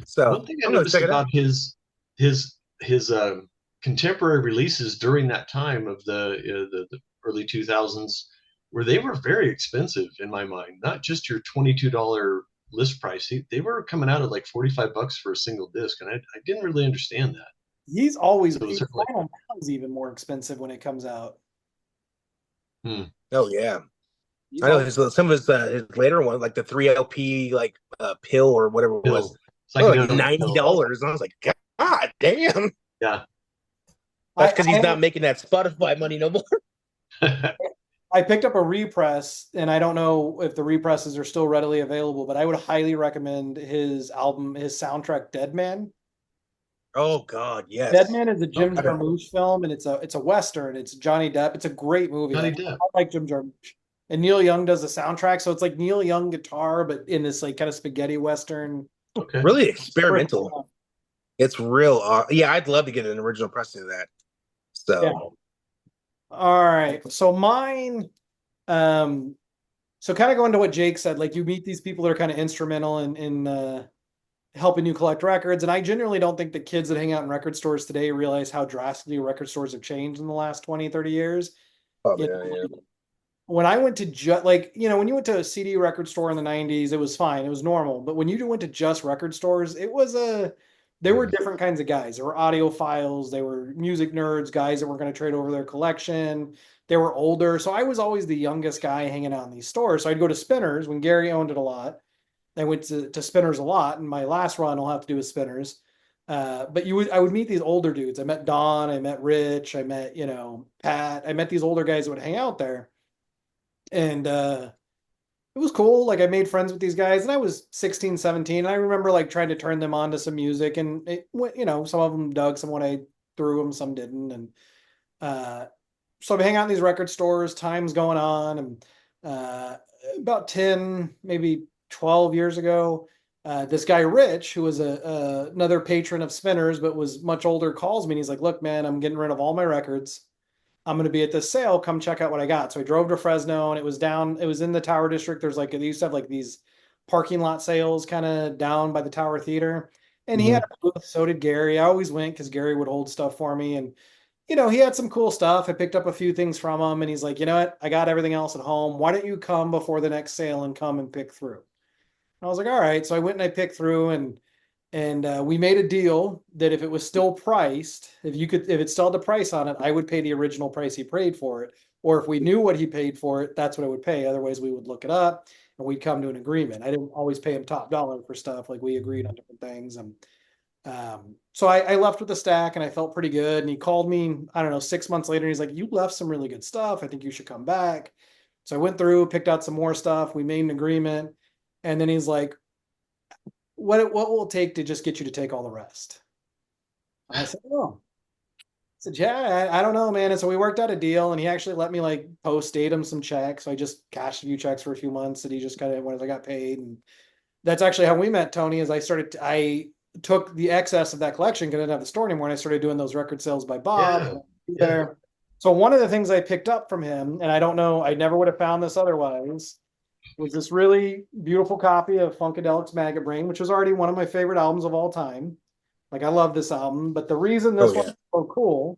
So One thing I noticed about his contemporary releases during that time of the early 2000s, where they were very expensive in my mind. Not just your $22 list price. They were coming out at like $45 for a single disc, and I didn't really understand that. He's always So it was sort of like, Final Man's even more expensive when it comes out. Oh yeah. He's I know always, some of his later ones, like the 3LP pill or whatever it was, Pill. like $90. And I was like, God damn. Yeah. That's because he's not making that Spotify money no more. I picked up a repress, and I don't know if the represses are still readily available, but I would highly recommend his album, his soundtrack, Dead Man. Oh God, yes. Dead Man is a Jim Okay. Jarmusch film, and it's a Western. It's Johnny Depp. It's a great movie. Johnny Like, Depp. I like Jim Jarmusch. And Neil Young does the soundtrack, so it's like Neil Young guitar, but in this like kind of spaghetti Western. Okay. Really experimental. It's real. Yeah, I'd love to get an original pressing of that. So, Yeah. All right. So mine, so kind of going to what Jake said, like you meet these people that are kind of instrumental in helping you collect records. And I genuinely don't think the kids that hang out in record stores today realize how drastically record stores have changed in the last 20, 30 years. oh, You yeah, know, yeah. when I went to when you went to a CD record store in the 90s, it was fine. It was normal. But when you went to just record stores, there were different kinds of guys. There were audiophiles, they were music nerds, guys that were going to trade over their collection. They were older. So I was always the youngest guy hanging out in these stores. So I'd go to Spinners when Gary owned it a lot. I went to Spinners a lot, and my last run will have to do with Spinners. But I would meet these older dudes. I met Don, I met Rich, I met, Pat. I met these older guys that would hang out there. And it was cool. Like I made friends with these guys, and I was 16, 17. And I remember like trying to turn them on to some music, and it went, some of them dug some what I threw them, some didn't. And so I hang out in these record stores, time's going on, and about 10, maybe 12 years ago, this guy Rich, who was another patron of Spinners but was much older, calls me and he's like, "Look, man, I'm getting rid of all my records. I'm going to be at this sale. Come check out what I got." So I drove to Fresno, and it was in the Tower District. There's they used to have like these parking lot sales kind of down by the Tower Theater. And he had a booth, so did Gary. I always went because Gary would hold stuff for me. And, he had some cool stuff. I picked up a few things from him, and he's like, "You know what? I got everything else at home. Why don't you come before the next sale and come and pick through?" And I was like, "All right." So I went and I picked through, and we made a deal that if it was still priced, if it still had the price on it, I would pay the original price he paid for it. Or if we knew what he paid for it, that's what I would pay. Otherwise, we would look it up and we'd come to an agreement. I didn't always pay him top dollar for stuff. Like we agreed on different things. And so I left with the stack, and I felt pretty good. And he called me, I don't know, 6 months later. And he's like, "You left some really good stuff. I think you should come back." So I went through, picked out some more stuff. We made an agreement. And then he's like, what will it take to just get you to take all the rest? And I said, "Oh." I said, "Yeah, I don't know, man." And so we worked out a deal, and he actually let me like post-date him some checks. So I just cashed a few checks for a few months that he just kind of, when I got paid. And that's actually how we met, Tony, is I took the excess of that collection because I didn't have the store anymore, and I started doing those record sales by Bob. Yeah. There. So one of the things I picked up from him, and I don't know, I never would have found this otherwise, was this really beautiful copy of Funkadelic's Maggot Brain, which was already one of my favorite albums of all time. Like I love this album, but the reason this one's so cool,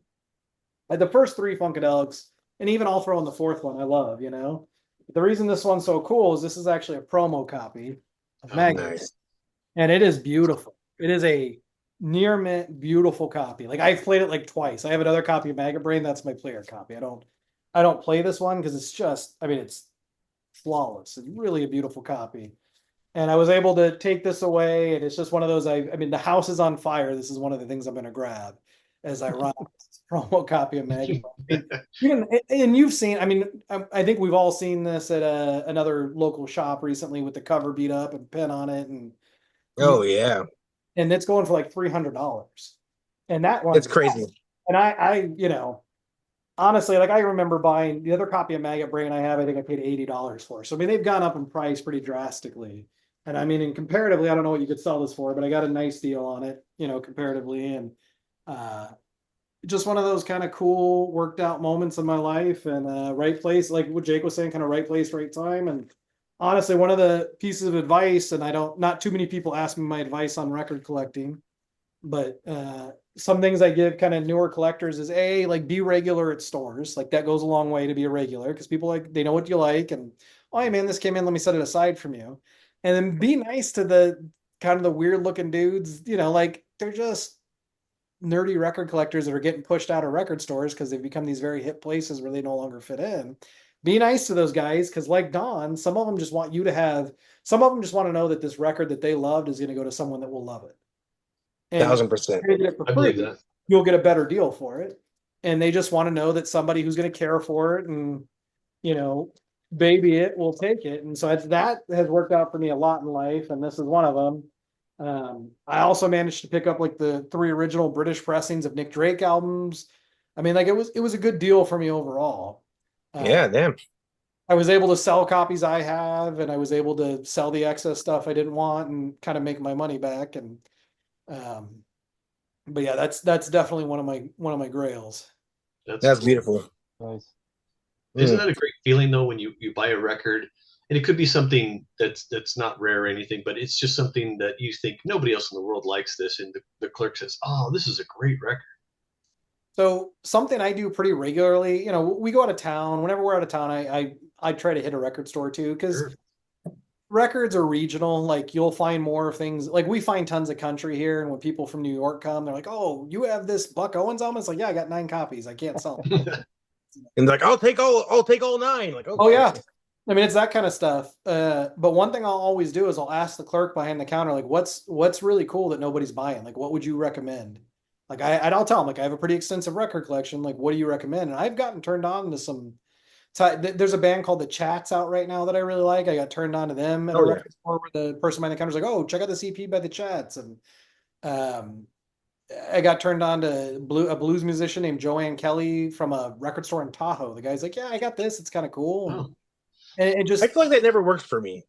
like the first three Funkadelics, and even I'll throw in the fourth one I love, But the reason this one's so cool is this is actually a promo copy of Maggot. Nice. And it is beautiful. It is a near mint, beautiful copy. Like I've played it like twice. I have another copy of Maggot Brain. That's my player copy. I don't play this one because it's just, it's flawless. It's really a beautiful copy. And I was able to take this away, and it's just one of those, the house is on fire. This is one of the things I'm going to grab as I run this promo copy of Maggot Brain. And you've seen, I think we've all seen this at another local shop recently with the cover beat up and pin on it. And oh yeah. And it's going for like $300. And that one, it's crazy. And I honestly, like I remember buying the other copy of Maggot Brain I have, I think I paid $80 for. So they've gone up in price pretty drastically. And and comparatively, I don't know what you could sell this for, but I got a nice deal on it, comparatively. And just one of those kind of cool worked out moments in my life, and right place, like what Jake was saying, kind of right place, right time. And honestly, one of the pieces of advice, and not too many people ask me my advice on record collecting, but some things I give kind of newer collectors is like be regular at stores. Like that goes a long way to be a regular, because people they know what you like, and, "Oh, hey man, this came in, let me set it aside from you." And then be nice to the kind of the weird looking dudes, like they're just nerdy record collectors that are getting pushed out of record stores because they've become these very hip places where they no longer fit in. Be nice to those guys because, like Don, some of them just want you to have, some of them just want to know that this record that they loved is going to go to someone that will love it. And 1000%. if you get it for I believe free, that. you'll get a better deal for it. And they just want to know that somebody who's going to care for it and, baby it will take it. And so that has worked out for me a lot in life. And this is one of them. I also managed to pick up like the 3 original British pressings of Nick Drake albums. I mean, like it was a good deal for me overall. Yeah, damn. I was able to sell copies I have, and I was able to sell the excess stuff I didn't want and kind of make my money back. And but yeah, that's definitely one of my grails. That's cool. beautiful. Nice. Isn't that a great feeling though when you buy a record and it could be something that's not rare or anything, but it's just something that you think nobody else in the world likes this, and the clerk says, "Oh, this is a great record." So something I do pretty regularly, we go out of town. Whenever we're out of town, I try to hit a record store too, because Sure. records are regional. Like you'll find more things. Like we find tons of country here, and when people from New York come, they're like, "Oh, you have this Buck Owens album?" It's like, "Yeah, I got 9 copies. I can't sell them." And like, I'll take all 9. Like, okay. Oh yeah. I mean, it's that kind of stuff. But one thing I'll always do is I'll ask the clerk behind the counter, like, what's really cool that nobody's buying? Like, what would you recommend? Like, I'll tell them, like, I have a pretty extensive record collection. Like, what do you recommend? And I've gotten turned on to some. There's a band called The Chats out right now that I really like. I got turned on to them at a record store where the person behind the counter was like, "Oh, check out this EP by The Chats." And um, I got turned on to a blues musician named Joanne Kelly from a record store in Tahoe. The guy's like, "Yeah, I got this. It's kind of cool." Oh. And it just, I feel like that never works for me.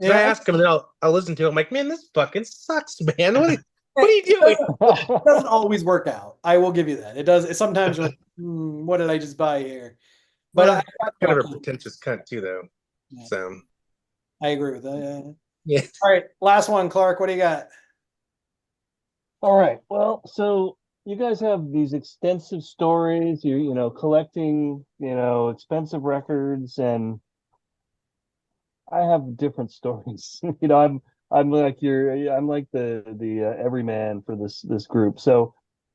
So I ask him and I'll listen to it. I'm like, man, this fucking sucks, man. What are you doing? It doesn't always work out. I will give you that. It does. Sometimes you're like, what did I just buy here? But Well, kind of a pretentious cunt too, though. Yeah. So I agree with that. yeah. All right, last one, Clark. What do you got? All right. Well, so you guys have these extensive stories. You collecting expensive records, and I have different stories. I'm like the everyman for this group. So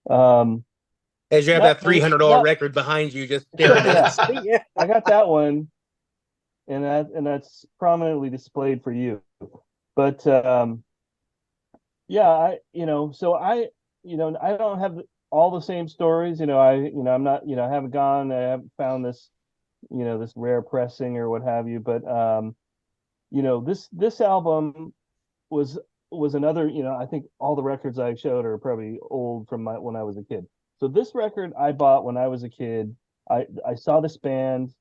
As you have that $300 record behind you, just staring at it. Yeah, I got that one, and that's prominently displayed for you. But yeah, so I don't have all the same stories. I'm not, I haven't found this, this rare pressing or what have you. But this album was another. I think all the records I showed are probably old from when I was a kid. So this record I bought when I was a kid. I saw this band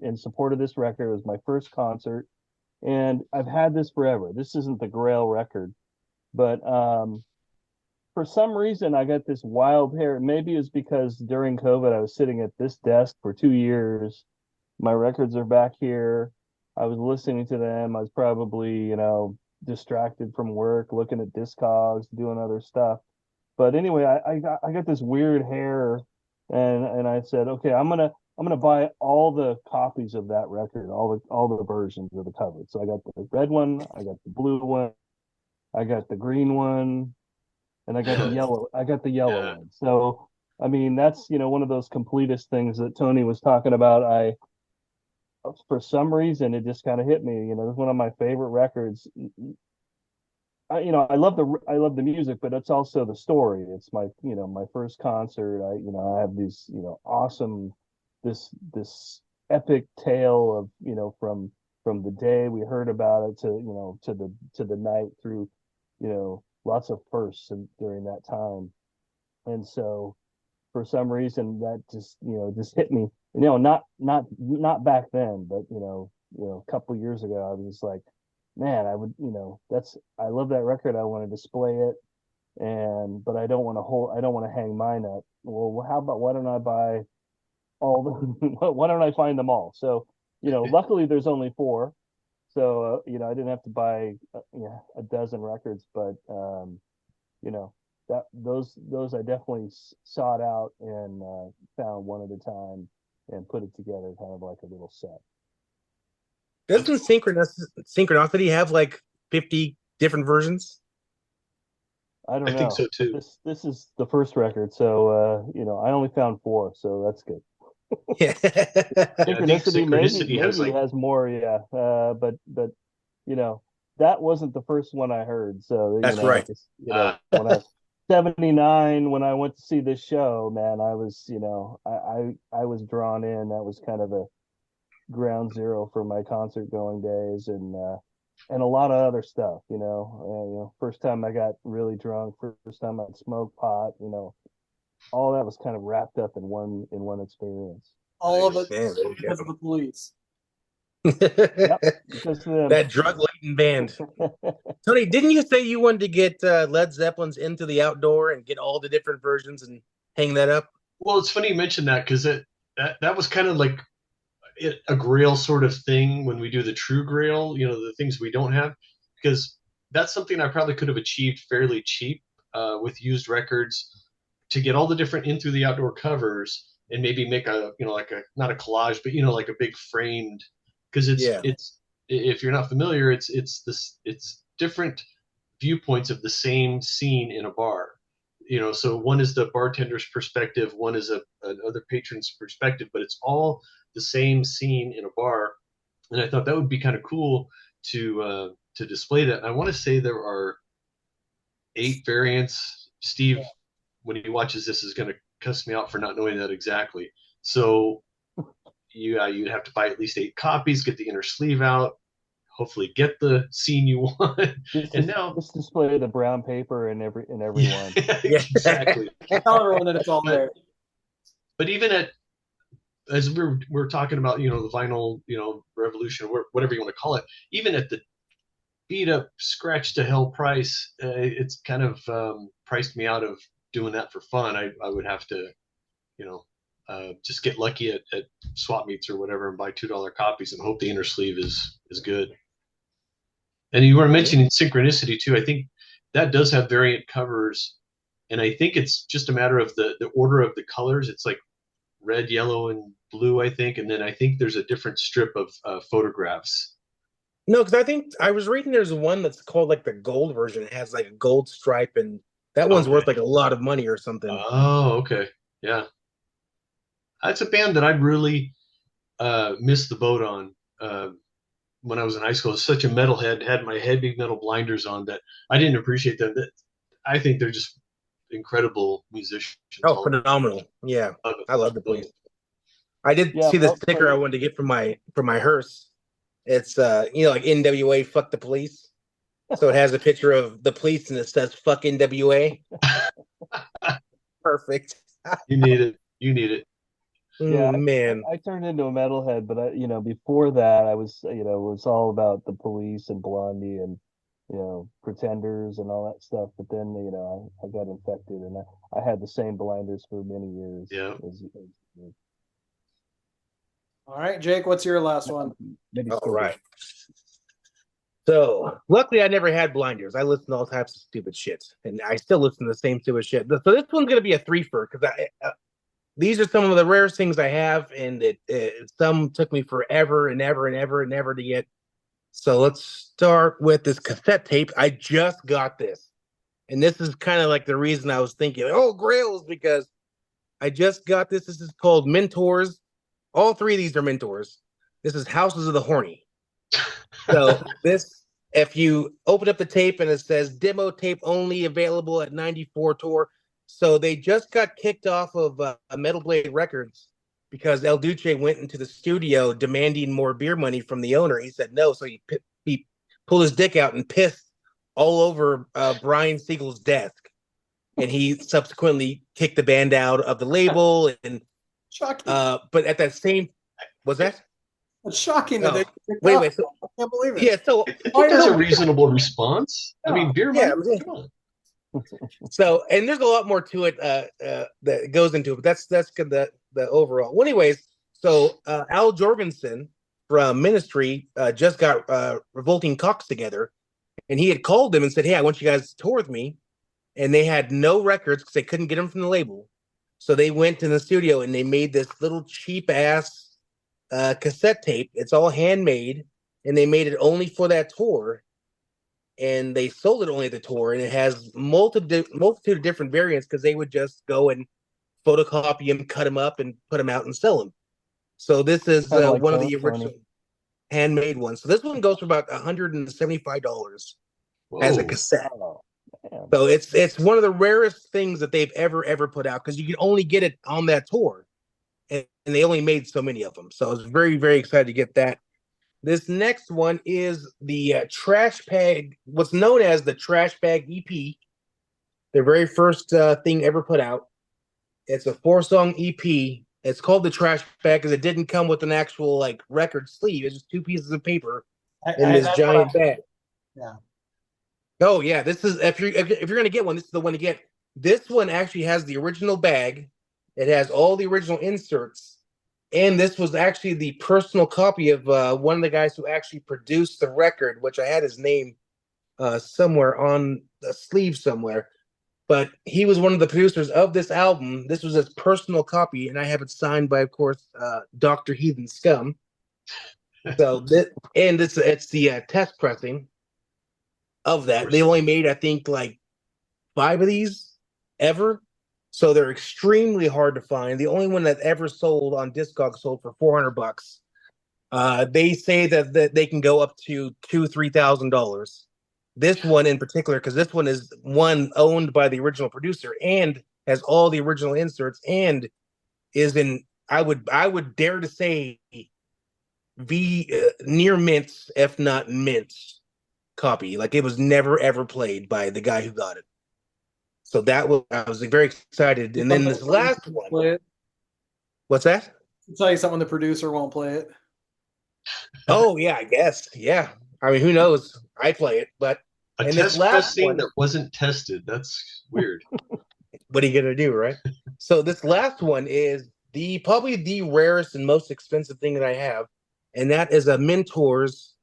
in support of this record. It was my first concert, and I've had this forever. This isn't the Grail record, but for some reason I got this wild hair. Maybe it was because during COVID I was sitting at this desk for 2 years. My records are back here. I was listening to them. I was probably, distracted from work, looking at Discogs, doing other stuff. But anyway, I got this weird hair, and I said, okay, I'm gonna buy all the copies of that record, all the versions of the cover. So I got the red one, I got the blue one, I got the green one, and I got the yellow. I got the yellow one. So I mean, that's one of those completist things that Tony was talking about. For some reason, it just kind of hit me. It's one of my favorite records. I love the music, but it's also the story. It's my first concert. I have these awesome this epic tale of from the day we heard about it to the night through lots of firsts during that time. And so for some reason that just hit me. Not back then, but a couple of years ago, I was just like, man, I love that record. I want to display it, but I don't want to hang mine up. Well, how about why don't I buy all the, why don't I find them all? So, luckily there's only 4. So, I didn't have to buy a dozen records, but those I definitely sought out and found one at a time and put it together kind of like a little set. Doesn't synchronicity have like 50 different versions? I don't I know. think so But too. This is the first record, so I only found 4, so that's good. Yeah. I think Synchronicity Synchronicity has maybe like has more, yeah. But that wasn't the first one I heard. So That's right. when I 79, when I went to see this show, man, I was I was drawn in. That was kind of a ground zero for my concert going days, and a lot of other stuff. First time I got really drunk, first time I'd smoked pot. All that was kind of wrapped up in one experience. All of Nice. it Man, there you because of the police. Yep, go. because of them. That drug-laden band. Tony, didn't you say you wanted to get Led Zeppelin's Into the Outdoor and get all the different versions and hang that up? Well, it's funny you mentioned that because that was kind of like a Grail sort of thing when we do the true Grail, the things we don't have, because that's something I probably could have achieved fairly cheap with used records to get all the different In Through the Outdoor covers and maybe make like a, not a collage, but like a big framed, because it's if you're not familiar, it's different viewpoints of the same scene in a bar. So one is the bartender's perspective, one is another patron's perspective, but it's all the same scene in a bar. And I thought that would be kind of cool to display that. And I want to say there are 8 variants. Steve, when he watches this, is going to cuss me out for not knowing that exactly. So you'd have to buy at least 8 copies, get the inner sleeve out, hopefully get the scene you want. Just display the brown paper in every one. Yeah. Exactly. Tell everyone that it's all there. But even as we're talking about, the vinyl, revolution, or whatever you want to call it, even at the beat up, scratch to hell price, it's kind of priced me out of doing that for fun. I would have to, just get lucky at swap meets or whatever and buy $2 copies and hope the inner sleeve is good. And you were mentioning Synchronicity too. I think that does have variant covers, and I think it's just a matter of the order of the colors. It's like red, yellow, and blue, I think, and then I think there's a different strip of photographs. No, because I think I was reading there's one that's called like the gold version. It has like a gold stripe, and that one's worth like a lot of money or something. Oh, okay. Yeah. That's a band that I really missed the boat on when I was in high school. I was such a metalhead, had my heavy metal blinders on, that I didn't appreciate them. I think they're just incredible musicians. Oh, phenomenal. Yeah. I love the Police. I did see the sticker I wanted to get from my hearse. It's like NWA fuck the police. So it has a picture of the police and it says fuck NWA. Perfect. You need it. Yeah, man. I turned into a metalhead, but before that I was it was all about the Police and Blondie and Pretenders and all that stuff. But then I got infected and I had the same blinders for many years. Yeah. All right, Jake, what's your last one? All right. So luckily I never had blinders. I listened to all types of stupid shit, and I still listen to the same stupid shit. So this one's gonna be a threefer because these are some of the rarest things I have, and some took me forever and ever and ever and ever to get. So let's start with this cassette tape. I just got this, and this is kind of like the reason I was thinking, oh, Grails, because I just got this. This is called Mentors. All 3 of these are Mentors. This is Houses of the Horny. So this, if you open up the tape and it says demo tape only available at 94 tour. So they just got kicked off of Metal Blade Records because El Duce went into the studio demanding more beer money from the owner. He said no, so he pulled his dick out and pissed all over Brian Siegel's desk, and he subsequently kicked the band out of the label. And shocking. But at that same, was that? It's shocking that they wait. So, I can't believe it. Yeah, so I think that's a reasonable response. I mean, beer money. Yeah, Come on. So, and there's a lot more to it that goes into it, but that's good, the overall. Well, anyways, so Al Jorgensen from Ministry just got Revolting Cocks together, and he had called them and said, hey, I want you guys to tour with me. And they had no records because they couldn't get them from the label. So they went to the studio and they made this little cheap ass cassette tape. It's all handmade, and they made it only for that tour. and they sold it only at the tour, and it has multitude of different variants because they would just go and photocopy them, cut them up, and put them out and sell them. So this is Kinda like one of the Tony. original handmade ones. So this one goes for about $175 as a Whoa. cassette. Oh, man. So it's one of the rarest things that they've ever put out because you can only get it on that tour, and they only made so many of them. So I was very, very excited to get that. This next one is the Trash Bag, what's known as the Trash Bag EP, their very first thing ever put out. It's a 4-song EP. It's called the Trash Bag because it didn't come with an actual like record sleeve. It's just 2 pieces of paper in this that's giant what bag. Yeah. Oh yeah, this is if you're gonna get one, this is the one to get. This one actually has the original bag. It has all the original inserts, and this was actually the personal copy of one of the guys who actually produced the record, which I had his name somewhere on the sleeve somewhere. But he was one of the producers of this album. This was his personal copy, and I have it signed by, of course, Dr. Heathen Scum. So it's the test pressing of that. They only made, I think, like 5 of these ever. So they're extremely hard to find. The only one that ever sold on Discogs sold for $400. They say that they can go up to $2,000-$3,000. This one in particular, because this one is one owned by the original producer and has all the original inserts and is in, I would dare to say, near mint, if not mint copy. Like it was never ever played by the guy who got it. So I was very excited. And then this last one, play it. What's that? I'll tell you something, the producer won't play it. Oh yeah, I guess. Yeah. I mean, who knows? I play it, but A and test this last press scene one, that wasn't tested. That's weird. what are you gonna do, right? So this last one is probably the rarest and most expensive thing that I have, and that is a Mentor's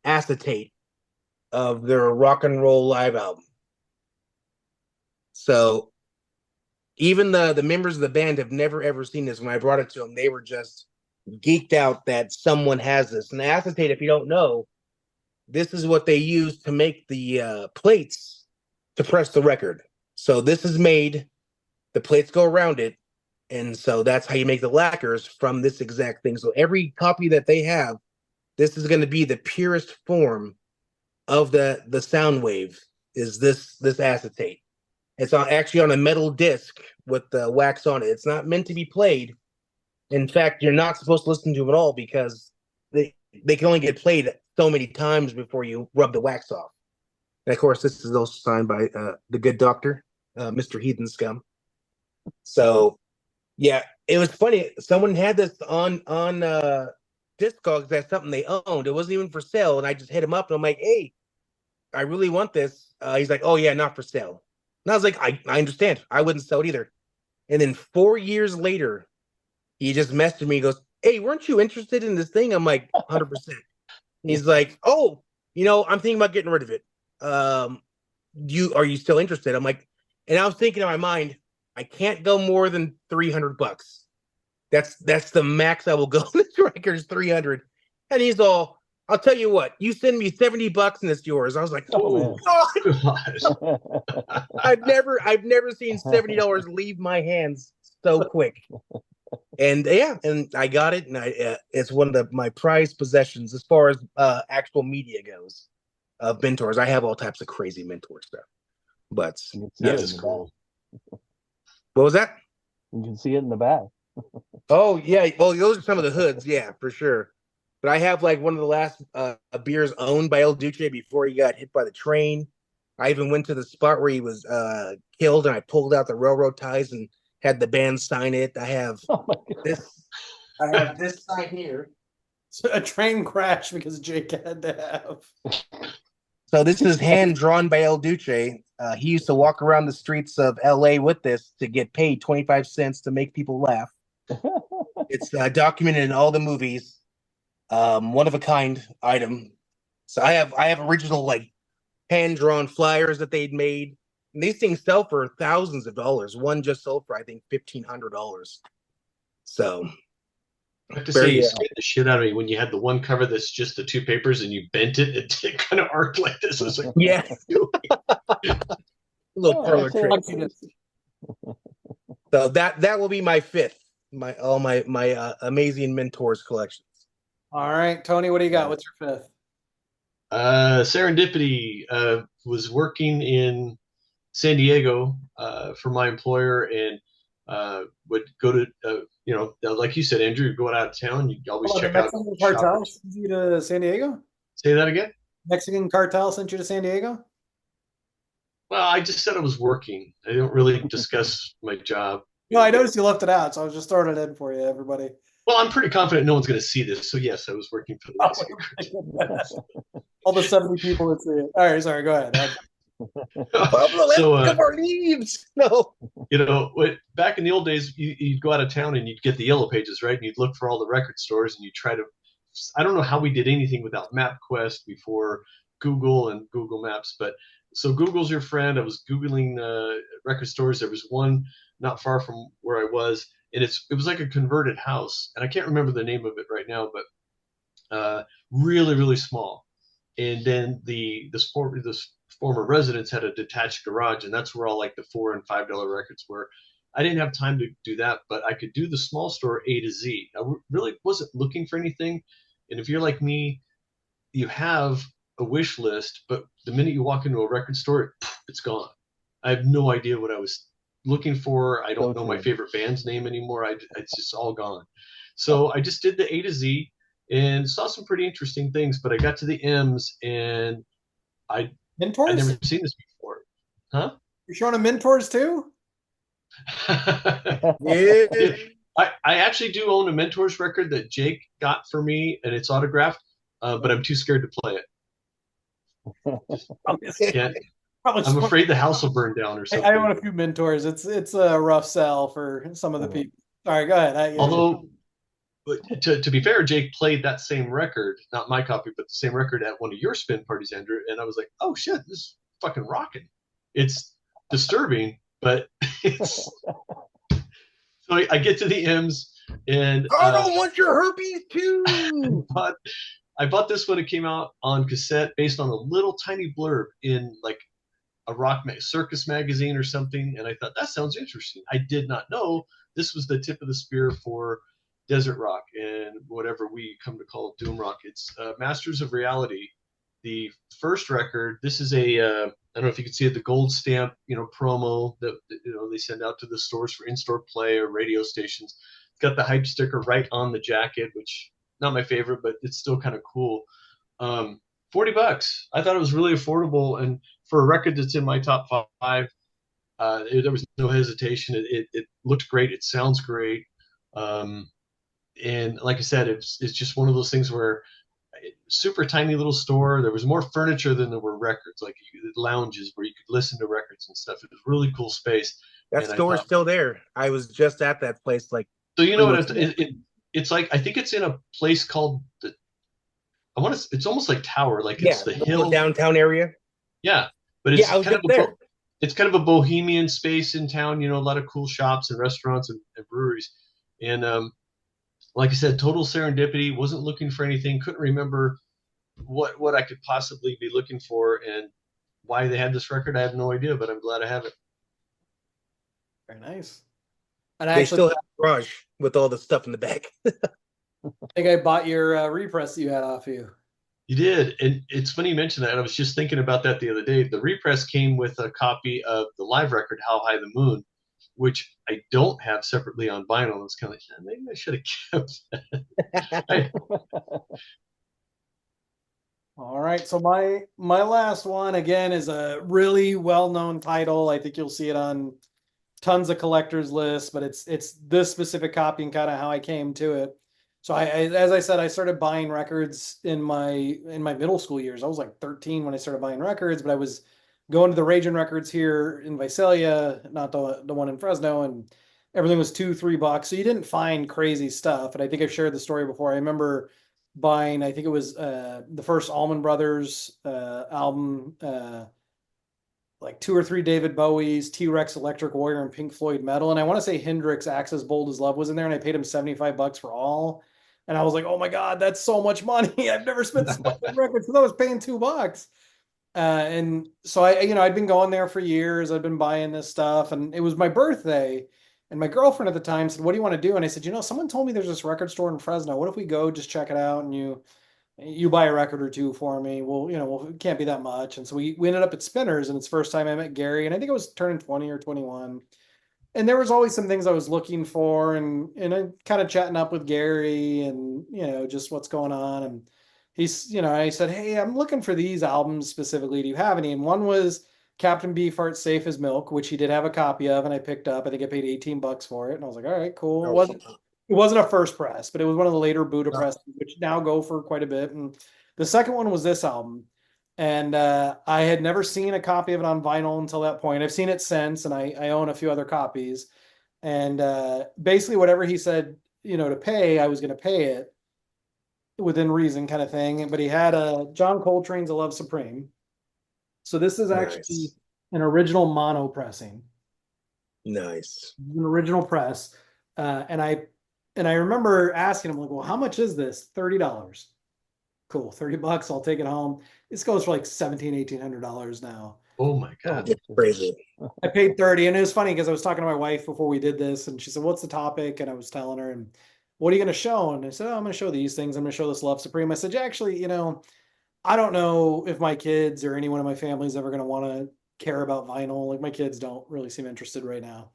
acetate of their Rock and Roll Live album. So even the members of the band have never ever seen this. When I brought it to them, they were just geeked out that someone has this. And the acetate, if you don't know, this is what they use to make the plates to press the record. So this is made, the plates go around it, and so that's how you make the lacquers from this exact thing. So every copy that they have, this is going to be the purest form of the sound wave, is this acetate. It's actually on a metal disc with the wax on it. It's not meant to be played. In fact, you're not supposed to listen to them at all because they can only get played so many times before you rub the wax off. And of course, this is also signed by the good doctor, Mr. Heathen Scum. So, yeah, it was funny. Someone had this on Discogs. That's something they owned. It wasn't even for sale, and I just hit him up, and I'm like, "Hey, I really want this." He's like, "Oh yeah, not for sale." And I was like, I understand. I wouldn't sell it either. And then 4 years later, he just messaged me. He goes, "Hey, weren't you interested in this thing?" I'm like, 100%. He's like, "Oh, I'm thinking about getting rid of it. Are you still interested?" I'm like, and I was thinking in my mind, I can't go more than $300. That's the max I will go. This record is 300. And he's all, "I'll tell you what, you send me $70 and it's yours." I was like, Oh, God. I've never seen $70 leave my hands so quick. And yeah, and I got it, and it's one of my prized possessions as far as actual media goes. Mentors, I have all types of crazy mentor stuff, but That is cool. What was that? You can see it in the back. Oh yeah, well those are some of the hoods, yeah, for sure. But I have like one of the last beers owned by El Duce before he got hit by the train. I even went to the spot where he was killed, and I pulled out the railroad ties and had the band sign it. I have this. I have this sign here. So a train crash because Jake had to have. So this is hand drawn by El Duce. He used to walk around the streets of LA with this to get paid 25 cents to make people laugh. It's documented in all the movies. One of a kind item. So I have original like hand drawn flyers that they'd made. And these things sell for thousands of dollars. One just sold for I think $1,500. So I have to say, Very you scared the shit out of me when you had the one cover that's just the two papers and you bent it. It kind of arced like this. I was like, yeah. Little Oh, parlor actually, trick. Luxiness. So that will be my fifth. My amazing mentors collections. All right, Tony, what do you got? What's your fifth? Serendipity was working in San Diego for my employer and would go to, like you said, Andrew, go out of town. You always Oh, the check out Mexican cartel shoppers. sent you to San Diego? Say that again? Mexican cartel sent you to San Diego? Well, I just said I was working. I don't really discuss my job. No, I noticed you left it out, so I was just throwing it in for you, everybody. Well, I'm pretty confident no one's going to see this. So, yes, I was working for the Mexican cartel. All the 70 people that see it. All right, sorry, go ahead. Pablo So, Escobar leaves. No. Back in the old days, you'd go out of town and you'd get the yellow pages, right? And you'd look for all the record stores and you'd try to. I don't know how we did anything without MapQuest before Google and Google Maps, but so Google's your friend. I was Googling record stores. There was one not far from where I was, and it was like a converted house, and I can't remember the name of it right now, but really, really small. And then the former residents had a detached garage, and that's where all like the $4 and $5 records were. I didn't have time to do that, but I could do the small store A to Z. I really wasn't looking for anything. And if you're like me, you have a wish list, but the minute you walk into a record store, it's gone. I have no idea what I was looking for. I don't know my favorite band's name anymore. It's just all gone. So I just did the A to Z and saw some pretty interesting things, but I got to the M's and I'd Mentors? never seen this before. Huh? You're showing them mentors too? Yeah. I actually do own a Mentors record that Jake got for me, and it's autographed, but I'm too scared to play it. Can't. I'm afraid the house will burn down or something. I own a few mentors. It's a rough sell for some of the people. All right, go ahead. Although, to be fair, Jake played that same record, not my copy, but the same record at one of your spin parties, Andrew, and I was like, oh shit, this is fucking rocking. It's disturbing, but it's. So I get to the M's, and I don't want your herpes too. I bought this when it came out on cassette, based on a little tiny blurb in like a circus magazine or something, and I thought that sounds interesting. I did not know this was the tip of the spear for desert rock and whatever we come to call doom rock. It's Masters of Reality, the first record. This is a I don't know if you can see it, the gold stamp, promo that they send out to the stores for in-store play or radio stations. It's got the hype sticker right on the jacket, which not my favorite, but it's still kind of cool. $40. I thought it was really affordable, and for a record that's in my top 5, there was no hesitation. It looked great. It sounds great. And like I said, it's just one of those things where super tiny little store. There was more furniture than there were records, like lounges where you could listen to records and stuff. It was really cool space. That store's still there. I was just at that place. Like, so you know what? It's like, I think it's in a place called it's almost like Tower, like it's the hill downtown area. Yeah, but it's it's kind of a bohemian space in town. A lot of cool shops and restaurants and breweries, and like I said, total serendipity. Wasn't looking for anything. Couldn't remember what I could possibly be looking for, and why they had this record. I have no idea, but I'm glad I have it. Very nice. And they still have a garage with all the stuff in the back. I think I bought your repress that you had off you. You did, and it's funny you mentioned that. I was just thinking about that the other day. The repress came with a copy of the live record, How High the Moon, which I don't have separately on vinyl. It's kind of like, maybe I should have kept that. All right, so my last one again is a really well-known title. I think you'll see it on tons of collectors lists, but it's this specific copy and kind of how I came to it. So as I said, I started buying records in my middle school years. I was like 13 when I started buying records, but I was going to the Raging Records here in Visalia, not the one in Fresno, and everything was $2-3. So you didn't find crazy stuff. And I think I've shared the story before. I remember buying, I think it was the first Allman Brothers album, like 2 or 3 David Bowies, T-Rex, Electric Warrior, and Pink Floyd Metal. And I want to say Hendrix, Axis Bold as Love was in there, and I paid him $75 for all. And I was like, oh my God, that's so much money. I've never spent so much on records because I was paying $2. And so I'd been going there for years. I'd been buying this stuff, and it was my birthday. And my girlfriend at the time said, "What do you want to do?" And I said, someone told me there's this record store in Fresno. What if we go just check it out and you buy a record or two for me? Well, it can't be that much. And so we ended up at Spinners, and it's the first time I met Gary, and I think I was turning 20 or 21. And there was always some things I was looking for, and I kind of chatting up with Gary and just what's going on. And I said, "Hey, I'm looking for these albums specifically. Do you have any?" And one was Captain Beefheart's Safe as Milk, which he did have a copy of, and I picked up. I think I paid $18 for it. And I was like, all right, cool. It wasn't a first press, but it was one of the later Buddha presses, which now go for quite a bit. And the second one was this album. And I had never seen a copy of it on vinyl until that point. I've seen it since, and I own a few other copies. And basically, whatever he said, to pay, I was going to pay it within reason, kind of thing. But he had John Coltrane's "A Love Supreme." So this is actually an original mono pressing. Nice. An original press. And I remember asking him, like, well, how much is this? $30. Cool, $30. I'll take it home. This goes for like $1,700-$1,800 now. Oh my God. It's crazy. I paid 30, and it was funny because I was talking to my wife before we did this, and she said, "What's the topic?" And I was telling her, and what are you going to show? And I said, "Oh, I'm going to show these things. I'm going to show this Love Supreme." I said, "Actually, I don't know if my kids or anyone in my family is ever going to want to care about vinyl. Like, my kids don't really seem interested right now.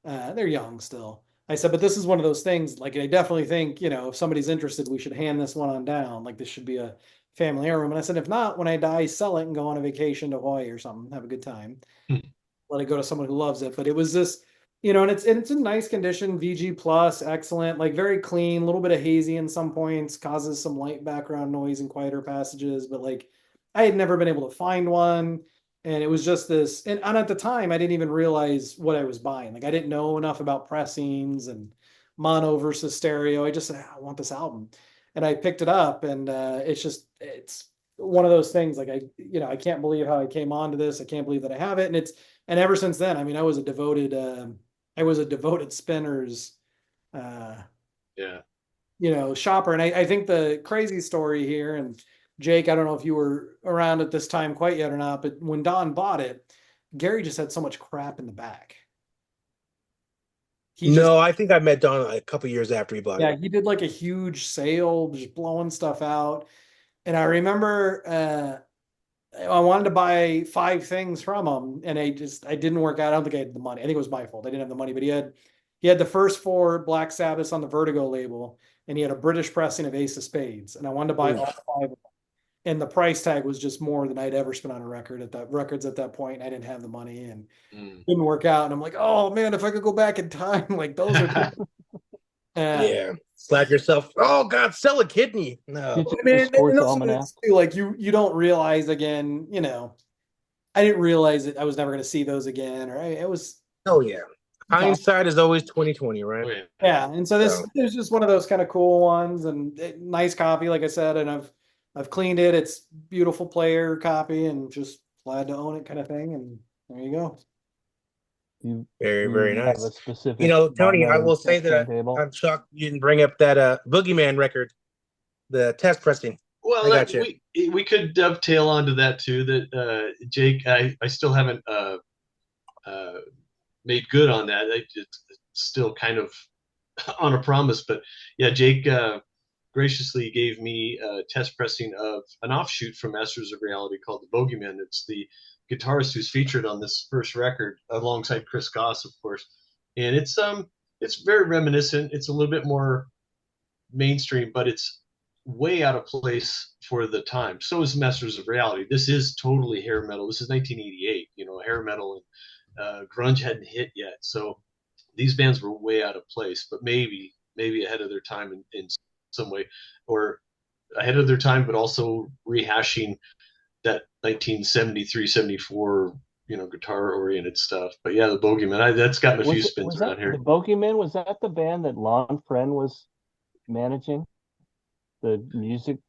They're young still." I said, "But this is one of those things, like, I definitely think, if somebody's interested, we should hand this one on down. Like, this should be a family heirloom." And I said, "If not, when I die, sell it and go on a vacation to Hawaii or something, have a good time. Let it go to someone who loves it." But it was this, and it's in nice condition, VG plus, excellent, like very clean, a little bit of hazy in some points, causes some light background noise in quieter passages, but like I had never been able to find one. And it was just this, and at the time, I didn't even realize what I was buying. Like, I didn't know enough about pressings and mono versus stereo. I just said, I want this album. And I picked it up, and it's one of those things. Like, I can't believe how I came onto this. I can't believe that I have it. And ever since then, I mean, I was a devoted Spinners, shopper. And I think the crazy story here, and Jake, I don't know if you were around at this time quite yet or not, but when Don bought it, Gary just had so much crap in the back. I think I met Don a couple years after he bought it. Yeah, he did like a huge sale, just blowing stuff out. And I remember I wanted to buy 5 things from him, and I didn't work out. I don't think I had the money. I think it was my fault. I didn't have the money, but he had the first 4 Black Sabbaths on the Vertigo label, and he had a British pressing of Ace of Spades, and I wanted to buy all 5 of them. And the price tag was just more than I'd ever spent on a records at that point. I didn't have the money, and didn't work out. And I'm like, oh man, if I could go back in time, like those are yeah. Slap yourself. Oh God, sell a kidney. No. I mean, like you don't realize again, I didn't realize that I was never going to see those again, or it was. Oh yeah. Hindsight is always 20/20, right? Yeah. And so this is just one of those kind of cool ones, and nice copy, like I said, and I've cleaned it. It's beautiful player copy, and just glad to own it, kind of thing. And there you go. Very, very nice. Specific Tony, I will say that I'm shocked you didn't bring up that Boogeyman record, the test pressing. Well, we could dovetail onto that too. That Jake, I still haven't made good on that. It's still kind of on a promise, but yeah, Jake graciously gave me a test pressing of an offshoot from Masters of Reality called the Bogeyman. It's the guitarist who's featured on this first record alongside Chris Goss, of course. And it's very reminiscent. It's a little bit more mainstream, but it's way out of place for the time. So is Masters of Reality. This is totally hair metal. This is 1988, hair metal, and grunge hadn't hit yet. So these bands were way out of place, but maybe ahead of their time in some way, or ahead of their time, but also rehashing that 1973-74 guitar oriented stuff. But yeah, the Bogeyman, that's gotten a few spins around here. The Bogeyman, was that the band that Lon Friend was managing, the music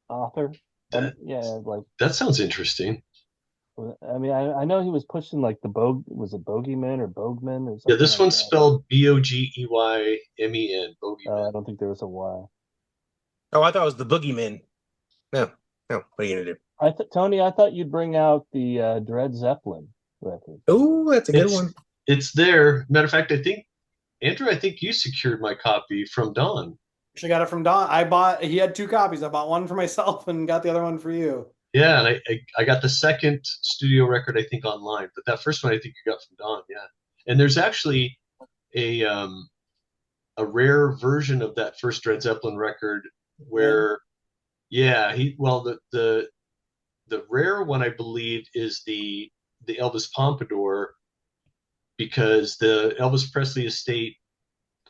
author? That sounds interesting. I mean, I know he was pushing like was it Bogeyman or Bogman or something? Yeah, this one's spelled Bogeymen. Bogeyman. I don't think there was a Y. Oh, I thought it was the Boogeyman. No, what are you gonna do? Tony, I thought you'd bring out the Dred Zeppelin record. Oh, that's a good one. It's there. Matter of fact, I think Andrew, I think you secured my copy from Don. She got it from Don. He had 2 copies. I bought one for myself and got the other one for you. Yeah, and I got the second studio record, I think, online, but that first one I think you got from Don. Yeah, and there's actually a rare version of that first Dred Zeppelin record where, the rare one I believe is the Elvis Pompadour, because the Elvis Presley estate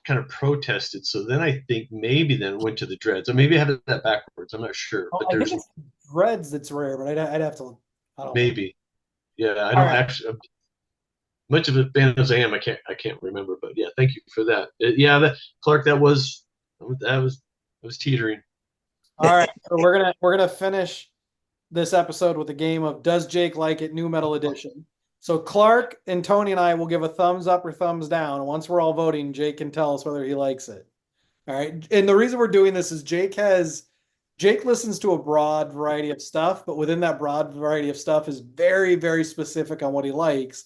kind of protested. So then I think maybe then went to the Dreads, or maybe I had that backwards. I'm not sure. But I there's think it's Dreads that's rare, but I'd have to. I don't maybe. Yeah, I All don't right. actually. Much of a fan as I am, I can't remember. But yeah, thank you for that. Clark, that was teetering. All right, so we're gonna finish this episode with a game of Does Jake Like It New Metal Edition. So Clark and Tony and I will give a thumbs up or thumbs down. And once we're all voting, Jake can tell us whether he likes it. All right. And the reason we're doing this is Jake listens to a broad variety of stuff, but within that broad variety of stuff is very, very specific on what he likes.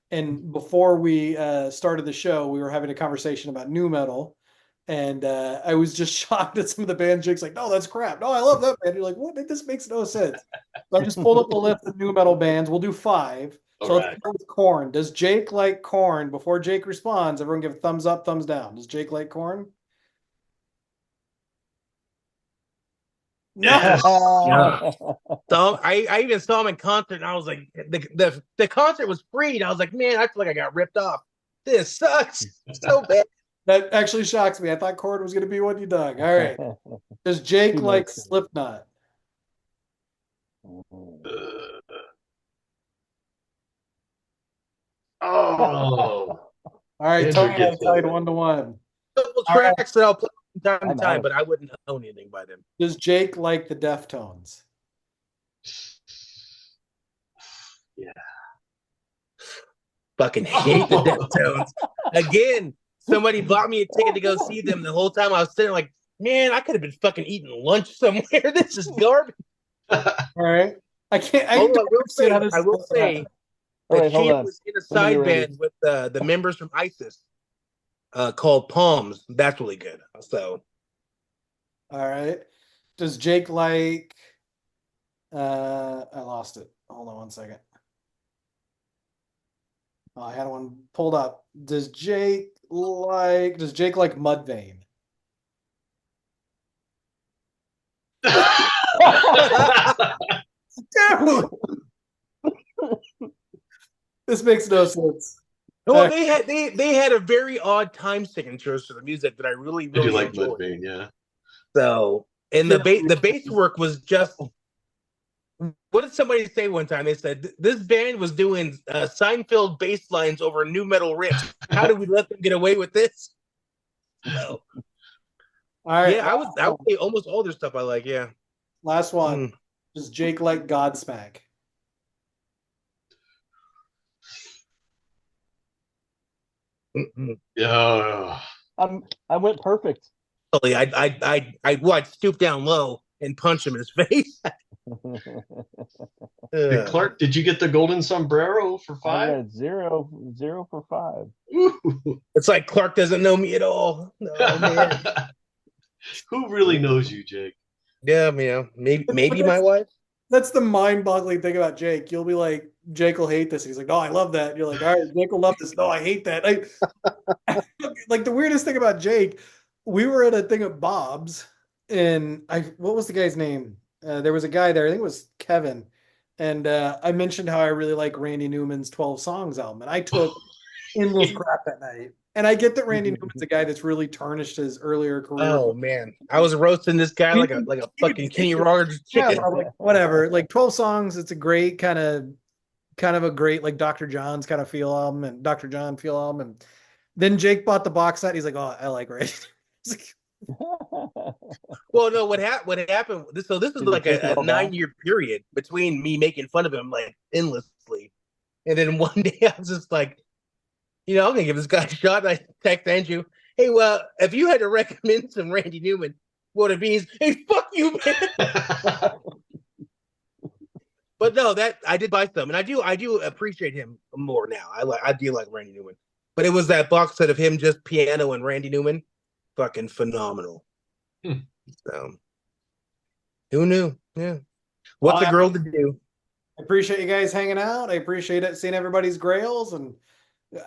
And before we started the show, we were having a conversation about new metal. And I was just shocked at some of the bands. Jake's like, no, that's crap. No, I love that band. You're like, what? This makes no sense. So I just pulled up a list of new metal bands. We'll do 5. So All let's right. start with Korn. Does Jake like Korn? Before Jake responds, everyone give thumbs up, thumbs down. Does Jake like Korn? No. Yes. Yeah. So I even saw him in concert, and I was like, the concert was free, and I was like, man, I feel like I got ripped off. This sucks so bad. That actually shocks me. I thought Korn was going to be one you dug. All right. Does Jake Too like much. Slipknot? Oh, All right, Andrew Tony, I gets tied it. 1-1. Couple All right. tracks that I'll play from time to I'm time, out. but I wouldn't own anything by them. Does Jake like the Deftones? yeah. Fucking hate the Deftones. Again, somebody bought me a ticket to go see them. The whole time I was sitting like, man, I could have been fucking eating lunch somewhere. This is garbage. All right. I can't. I will say, how this I will is say All that right, hold Champ on. was in a Let me side get ready. band with the members from ISIS called Palms. That's really good. So All right. Does Jake like I lost it. Hold on one second. Oh, I had one pulled up. Does Jake like Mudvayne? Dude! This makes no sense. well, they had a very odd time signatures for the music that I really I do really like enjoyed. Mudvayne, yeah. So, and the bass work was just. What did somebody say one time? They said this band was doing Seinfeld bass lines over new metal riffs. How did we let them get away with this? So, All right. yeah, I would say almost all their stuff I like. Yeah. Last one. Does Jake like Godsmack? Yeah. I went perfect. I'd stoop down low and punch him in his face. Clark, did you get the golden sombrero for I 5? got 0 for 5. Ooh. It's like Clark doesn't know me at all. Oh, man. Who really knows you, Jake? Yeah, maybe my wife. That's the mind-boggling thing about Jake. You'll be like, Jake will hate this. He's like, no, I love that. And you're like, all right, Jake will love this. No, I hate that. Like the weirdest thing about Jake, we were at a thing at Bob's, and what was the guy's name? There was a guy there. I think it was Kevin, and I mentioned how I really like Randy Newman's 12 Songs album, and I took endless crap that night. And I get that Randy Newman's a guy that's really tarnished his earlier career. Oh man, I was roasting this guy like a fucking Kenny Rogers chicken. Yeah, like, whatever. Like 12 Songs, it's a great kind of a great like Dr. John's kind of feel album and Dr. John feel album. And then Jake bought the box set. He's like, oh, I like Randy. Well, no, what happened? So this is like a 9-year period between me making fun of him like endlessly, and then one day I was just like, I'm gonna give this guy a shot. I text Andrew, hey, well, if you had to recommend some Randy Newman, what it means. Hey, fuck you, man. But no, that I did buy some, and I do appreciate him more now. I do like Randy Newman, but it was that box set of him just piano and Randy Newman, fucking phenomenal. So, who knew? Yeah, what's a girl to do? I appreciate you guys hanging out. I appreciate it seeing everybody's grails, and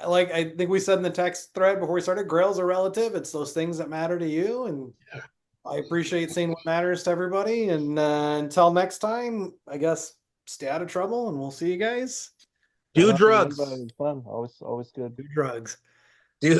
like I think we said in the text thread before we started, grails are relative. It's those things that matter to you, and I appreciate seeing what matters to everybody. And until next time, I guess stay out of trouble, and we'll see you guys. Do drugs. Fun. Always good. Do drugs.